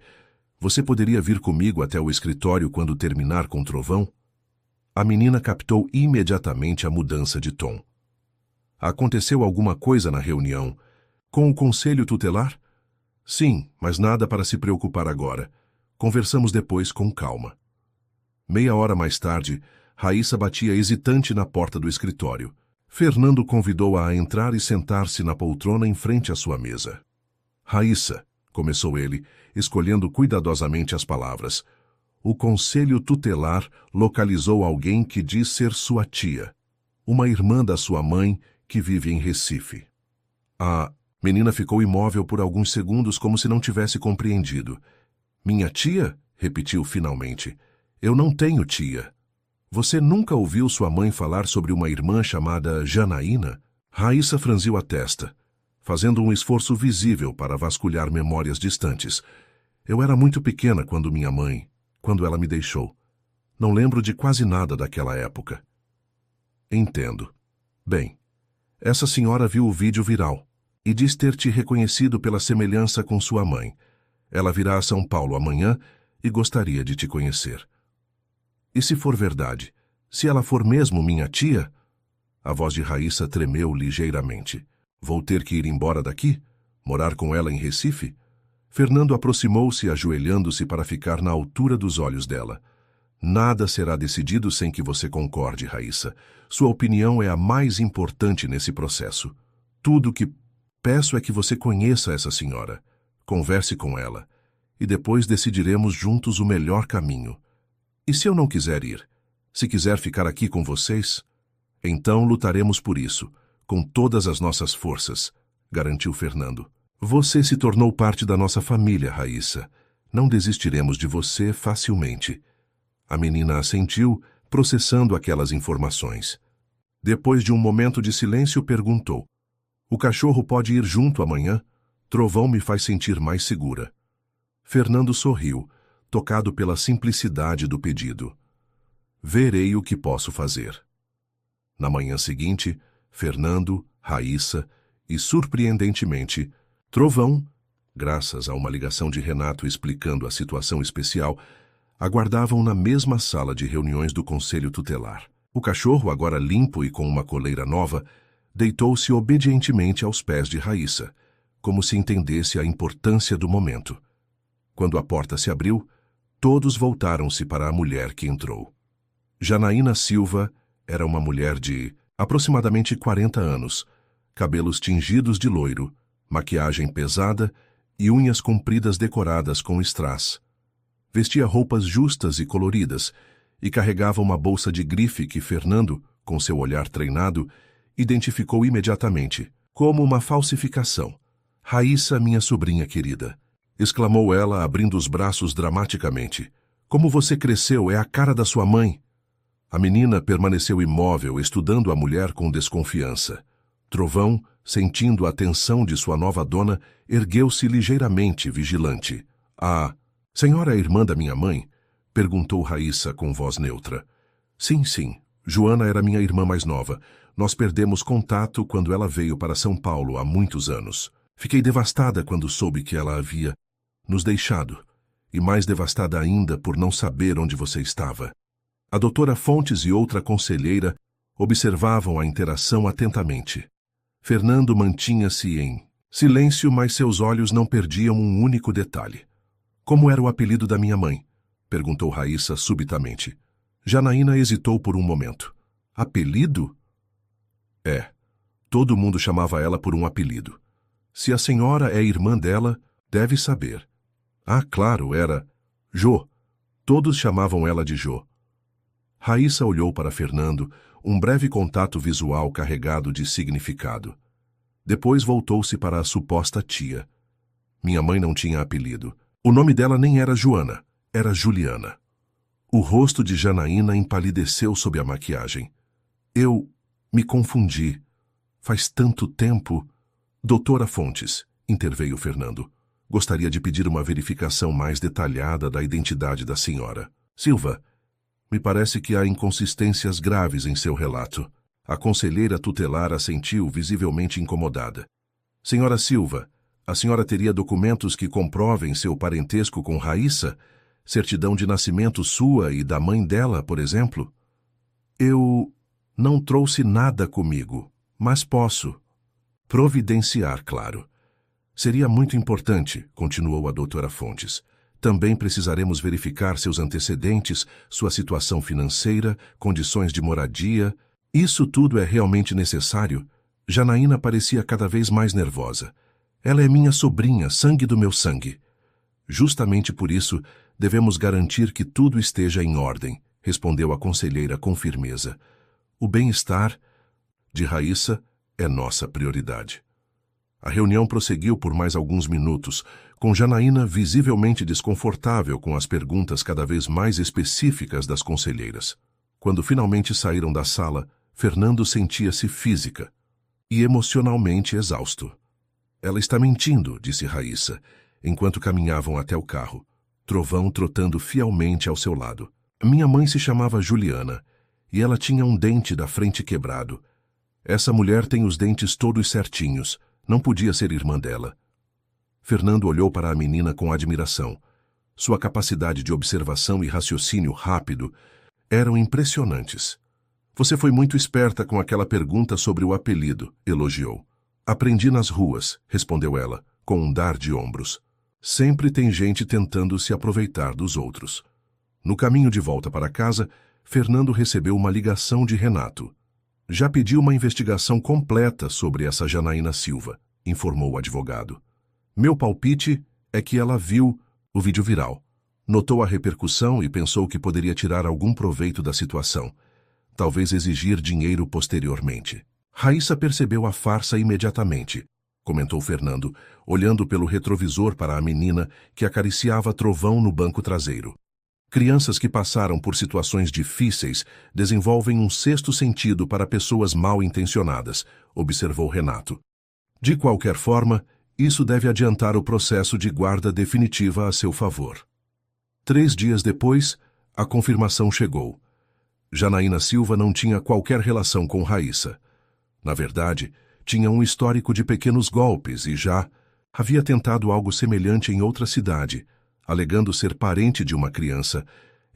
Você poderia vir comigo até o escritório quando terminar com Trovão? A menina captou imediatamente a mudança de tom. Aconteceu alguma coisa na reunião? Com o conselho tutelar? Sim, mas nada para se preocupar agora. Conversamos depois com calma. Meia hora mais tarde, Raíssa batia hesitante na porta do escritório. Fernando convidou-a a entrar e sentar-se na poltrona em frente à sua mesa. Raíssa, começou ele, escolhendo cuidadosamente as palavras. O conselho tutelar localizou alguém que diz ser sua tia, uma irmã da sua mãe que vive em Recife. A menina ficou imóvel por alguns segundos como se não tivesse compreendido. Minha tia? Repetiu finalmente. Eu não tenho tia. Você nunca ouviu sua mãe falar sobre uma irmã chamada Janaína? Raíssa franziu a testa, fazendo um esforço visível para vasculhar memórias distantes. Eu era muito pequena quando ela me deixou. Não lembro de quase nada daquela época. Entendo. Bem, essa senhora viu o vídeo viral e diz ter te reconhecido pela semelhança com sua mãe. Ela virá a São Paulo amanhã e gostaria de te conhecer. E se for verdade, se ela for mesmo minha tia? A voz de Raíssa tremeu ligeiramente. Vou ter que ir embora daqui? Morar com ela em Recife? Fernando aproximou-se, ajoelhando-se para ficar na altura dos olhos dela. Nada será decidido sem que você concorde, Raíssa. Sua opinião é a mais importante nesse processo. Tudo o que peço é que você conheça essa senhora. Converse com ela. E depois decidiremos juntos o melhor caminho. E se eu não quiser ir? Se quiser ficar aqui com vocês? Então lutaremos por isso, com todas as nossas forças, garantiu Fernando. Você se tornou parte da nossa família, Raíssa. Não desistiremos de você facilmente. A menina assentiu, processando aquelas informações. Depois de um momento de silêncio, perguntou: o cachorro pode ir junto amanhã? Trovão me faz sentir mais segura. Fernando sorriu, tocado pela simplicidade do pedido. Verei o que posso fazer. Na manhã seguinte, Fernando, Raíssa e, surpreendentemente, Trovão, graças a uma ligação de Renato explicando a situação especial, aguardavam na mesma sala de reuniões do Conselho Tutelar. O cachorro, agora limpo e com uma coleira nova, deitou-se obedientemente aos pés de Raíssa, como se entendesse a importância do momento. Quando a porta se abriu, todos voltaram-se para a mulher que entrou. Janaína Silva era uma mulher de aproximadamente 40 anos, cabelos tingidos de loiro, maquiagem pesada e unhas compridas decoradas com strass. Vestia roupas justas e coloridas e carregava uma bolsa de grife que Fernando, com seu olhar treinado, identificou imediatamente como uma falsificação. Raíssa, minha sobrinha querida, exclamou ela, abrindo os braços dramaticamente. Como você cresceu, é a cara da sua mãe. A menina permaneceu imóvel, estudando a mulher com desconfiança. Trovão, sentindo a tensão de sua nova dona, ergueu-se ligeiramente, vigilante. A senhora é irmã da minha mãe? Perguntou Raíssa com voz neutra. Sim, sim. Joana era minha irmã mais nova. Nós perdemos contato quando ela veio para São Paulo há muitos anos. Fiquei devastada quando soube que ela havia nos deixado, e mais devastada ainda por não saber onde você estava. A doutora Fontes e outra conselheira observavam a interação atentamente. Fernando mantinha-se em silêncio, mas seus olhos não perdiam um único detalhe. Como era o apelido da minha mãe? Perguntou Raíssa subitamente. Janaína hesitou por um momento. Apelido? É. Todo mundo chamava ela por um apelido. Se a senhora é irmã dela, deve saber. Ah, claro, era Jô. Todos chamavam ela de Jô. Raíssa olhou para Fernando, um breve contato visual carregado de significado. Depois voltou-se para a suposta tia. Minha mãe não tinha apelido. O nome dela nem era Joana, era Juliana. O rosto de Janaína empalideceu sob a maquiagem. Eu me confundi. Faz tanto tempo. Doutora Fontes, interveio Fernando. Gostaria de pedir uma verificação mais detalhada da identidade da senhora. Silva, me parece que há inconsistências graves em seu relato. A conselheira tutelar assentiu, visivelmente incomodada. Senhora Silva, a senhora teria documentos que comprovem seu parentesco com Raíssa? Certidão de nascimento sua e da mãe dela, por exemplo? Eu não trouxe nada comigo, mas posso providenciar, claro. Seria muito importante, continuou a doutora Fontes. Também precisaremos verificar seus antecedentes, sua situação financeira, condições de moradia. Isso tudo é realmente necessário? Janaína parecia cada vez mais nervosa. Ela é minha sobrinha, sangue do meu sangue. Justamente por isso, devemos garantir que tudo esteja em ordem, respondeu a conselheira com firmeza. O bem-estar de Raíssa é nossa prioridade. A reunião prosseguiu por mais alguns minutos, com Janaína visivelmente desconfortável com as perguntas cada vez mais específicas das conselheiras. Quando finalmente saíram da sala, Fernando sentia-se física e emocionalmente exausto. Ela está mentindo, disse Raíssa, enquanto caminhavam até o carro, Trovão trotando fielmente ao seu lado. Minha mãe se chamava Juliana, e ela tinha um dente da frente quebrado. Essa mulher tem os dentes todos certinhos. Não podia ser irmã dela. Fernando olhou para a menina com admiração. Sua capacidade de observação e raciocínio rápido eram impressionantes. Você foi muito esperta com aquela pergunta sobre o apelido, elogiou. Aprendi nas ruas, respondeu ela, com um dar de ombros. Sempre tem gente tentando se aproveitar dos outros. No caminho de volta para casa, Fernando recebeu uma ligação de Renato. Já pediu uma investigação completa sobre essa Janaína Silva, informou o advogado. Meu palpite é que ela viu o vídeo viral. Notou a repercussão e pensou que poderia tirar algum proveito da situação. Talvez exigir dinheiro posteriormente. Raíssa percebeu a farsa imediatamente. comentou Fernando, olhando pelo retrovisor para a menina que acariciava Trovão no banco traseiro. Crianças que passaram por situações difíceis desenvolvem um sexto sentido para pessoas mal intencionadas, observou Renato. De qualquer forma, isso deve adiantar o processo de guarda definitiva a seu favor. 3 dias depois, a confirmação chegou. Janaína Silva não tinha qualquer relação com Raíssa. Na verdade, tinha um histórico de pequenos golpes e já havia tentado algo semelhante em outra cidade, alegando ser parente de uma criança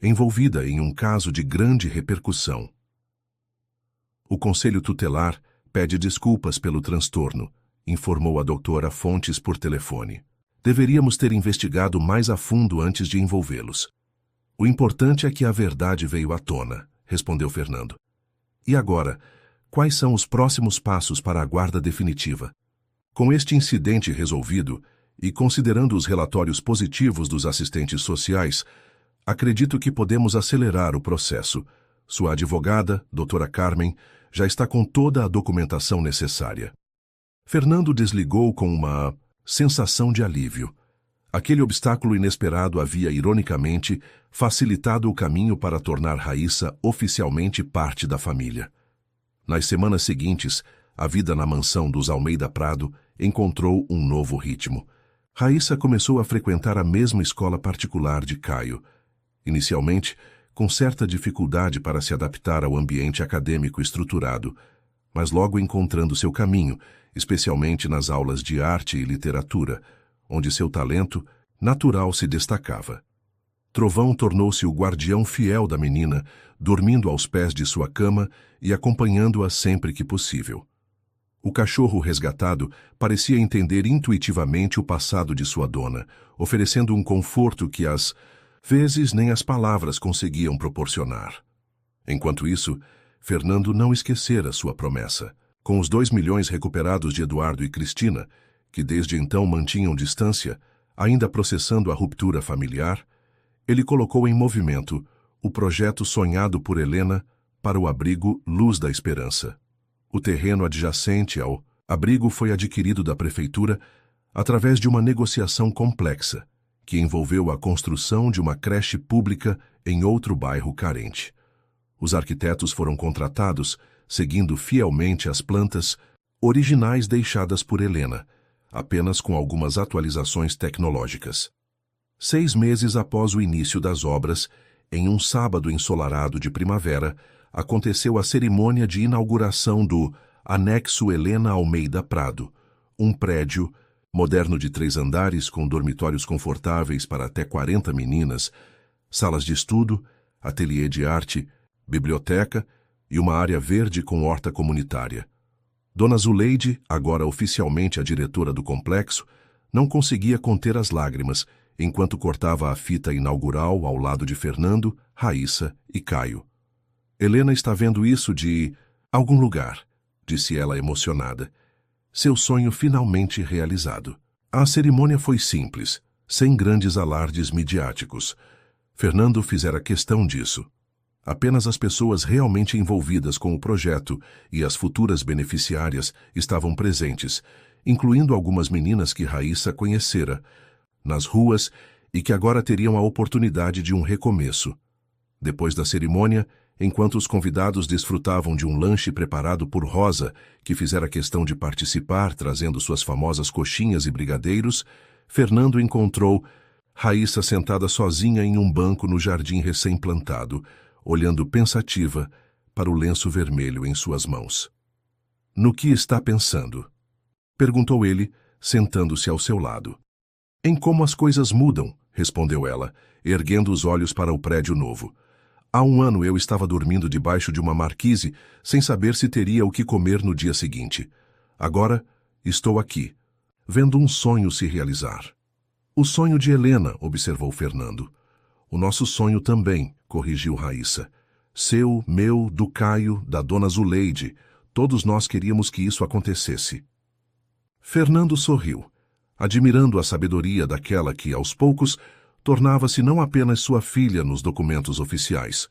envolvida em um caso de grande repercussão. O Conselho Tutelar pede desculpas pelo transtorno, informou a doutora Fontes por telefone. Deveríamos ter investigado mais a fundo antes de envolvê-los. O importante é que a verdade veio à tona, respondeu Fernando. E agora, quais são os próximos passos para a guarda definitiva? Com este incidente resolvido, e considerando os relatórios positivos dos assistentes sociais, acredito que podemos acelerar o processo. Sua advogada, doutora Carmen, já está com toda a documentação necessária. Fernando desligou com uma sensação de alívio. Aquele obstáculo inesperado havia, ironicamente, facilitado o caminho para tornar Raíssa oficialmente parte da família. Nas semanas seguintes, a vida na mansão dos Almeida Prado encontrou um novo ritmo. Raíssa começou a frequentar a mesma escola particular de Caio. Inicialmente, com certa dificuldade para se adaptar ao ambiente acadêmico estruturado, mas logo encontrando seu caminho, especialmente nas aulas de arte e literatura, onde seu talento natural se destacava. Trovão tornou-se o guardião fiel da menina, dormindo aos pés de sua cama e acompanhando-a sempre que possível. O cachorro resgatado parecia entender intuitivamente o passado de sua dona, oferecendo um conforto que às vezes nem as palavras conseguiam proporcionar. Enquanto isso, Fernando não esquecera sua promessa. Com os 2 milhões recuperados de Eduardo e Cristina, que desde então mantinham distância, ainda processando a ruptura familiar, ele colocou em movimento o projeto sonhado por Helena para o abrigo Luz da Esperança. O terreno adjacente ao abrigo foi adquirido da prefeitura através de uma negociação complexa, que envolveu a construção de uma creche pública em outro bairro carente. Os arquitetos foram contratados, seguindo fielmente as plantas originais deixadas por Helena, apenas com algumas atualizações tecnológicas. 6 meses após o início das obras, em um sábado ensolarado de primavera, aconteceu a cerimônia de inauguração do Anexo Helena Almeida Prado, um prédio moderno de 3 andares com dormitórios confortáveis para até 40 meninas, salas de estudo, ateliê de arte, biblioteca e uma área verde com horta comunitária. Dona Zuleide, agora oficialmente a diretora do complexo, não conseguia conter as lágrimas enquanto cortava a fita inaugural ao lado de Fernando, Raíssa e Caio. Helena está vendo isso de algum lugar, disse ela emocionada. Seu sonho finalmente realizado. A cerimônia foi simples, sem grandes alardes midiáticos. Fernando fizera questão disso. Apenas as pessoas realmente envolvidas com o projeto e as futuras beneficiárias estavam presentes, incluindo algumas meninas que Raíssa conhecera nas ruas e que agora teriam a oportunidade de um recomeço. Depois da cerimônia, enquanto os convidados desfrutavam de um lanche preparado por Rosa, que fizera questão de participar trazendo suas famosas coxinhas e brigadeiros, Fernando encontrou Raíssa sentada sozinha em um banco no jardim recém-plantado, olhando pensativa para o lenço vermelho em suas mãos. — No que está pensando? Perguntou ele, sentando-se ao seu lado. — Em como as coisas mudam, respondeu ela, erguendo os olhos para o prédio novo. Há 1 ano eu estava dormindo debaixo de uma marquise sem saber se teria o que comer no dia seguinte. Agora estou aqui, vendo um sonho se realizar. O sonho de Helena, observou Fernando. O nosso sonho também, corrigiu Raíssa. Seu, meu, do Caio, da dona Zuleide. Todos nós queríamos que isso acontecesse. Fernando sorriu, admirando a sabedoria daquela que, aos poucos, tornava-se não apenas sua filha nos documentos oficiais.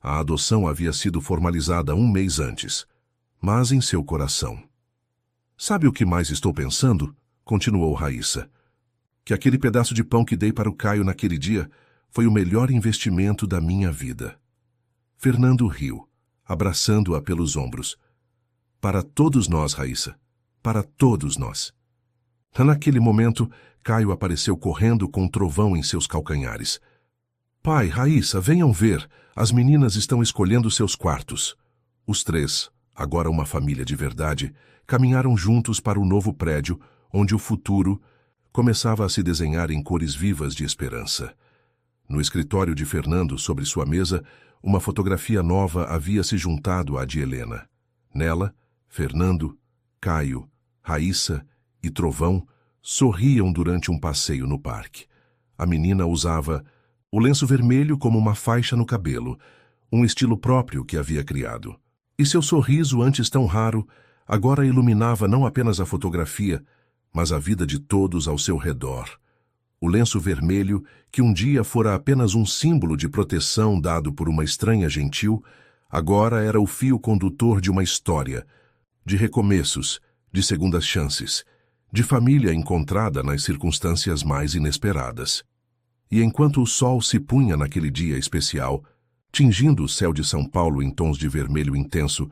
A adoção havia sido formalizada 1 mês antes, mas em seu coração. Sabe o que mais estou pensando? Continuou Raíssa. Que aquele pedaço de pão que dei para o Caio naquele dia foi o melhor investimento da minha vida. Fernando riu, abraçando-a pelos ombros. Para todos nós, Raíssa. Para todos nós. Naquele momento, Caio apareceu correndo com um trovão em seus calcanhares. Pai, Raíssa, venham ver. As meninas estão escolhendo seus quartos. Os três, agora uma família de verdade, caminharam juntos para o novo prédio, onde o futuro começava a se desenhar em cores vivas de esperança. No escritório de Fernando, sobre sua mesa, uma fotografia nova havia se juntado à de Helena. Nela, Fernando, Caio, Raíssa e Trovão sorriam durante um passeio no parque. A menina usava o lenço vermelho como uma faixa no cabelo, um estilo próprio que havia criado. E seu sorriso, antes tão raro, agora iluminava não apenas a fotografia, mas a vida de todos ao seu redor. O lenço vermelho, que um dia fora apenas um símbolo de proteção dado por uma estranha gentil, agora era o fio condutor de uma história, de recomeços, de segundas chances, de família encontrada nas circunstâncias mais inesperadas. E enquanto o sol se punha naquele dia especial, tingindo o céu de São Paulo em tons de vermelho intenso,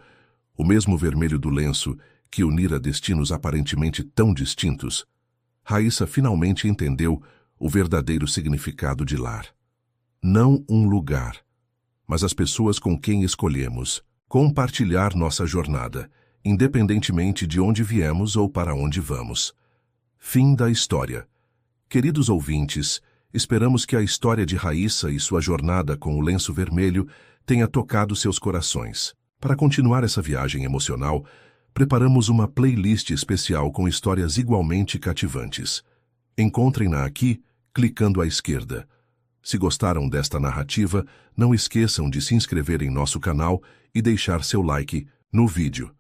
o mesmo vermelho do lenço que unira destinos aparentemente tão distintos, Raíssa finalmente entendeu o verdadeiro significado de lar. Não um lugar, mas as pessoas com quem escolhemos compartilhar nossa jornada, independentemente de onde viemos ou para onde vamos. Fim da história. Queridos ouvintes, esperamos que a história de Raíssa e sua jornada com o lenço vermelho tenha tocado seus corações. Para continuar essa viagem emocional, preparamos uma playlist especial com histórias igualmente cativantes. Encontrem-na aqui, clicando à esquerda. Se gostaram desta narrativa, não esqueçam de se inscrever em nosso canal e deixar seu like no vídeo.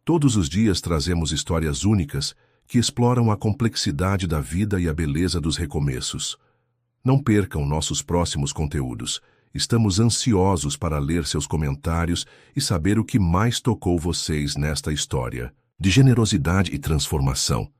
Todos os dias trazemos histórias únicas que exploram a complexidade da vida e a beleza dos recomeços. Não percam nossos próximos conteúdos. Estamos ansiosos para ler seus comentários e saber o que mais tocou vocês nesta história de generosidade e transformação.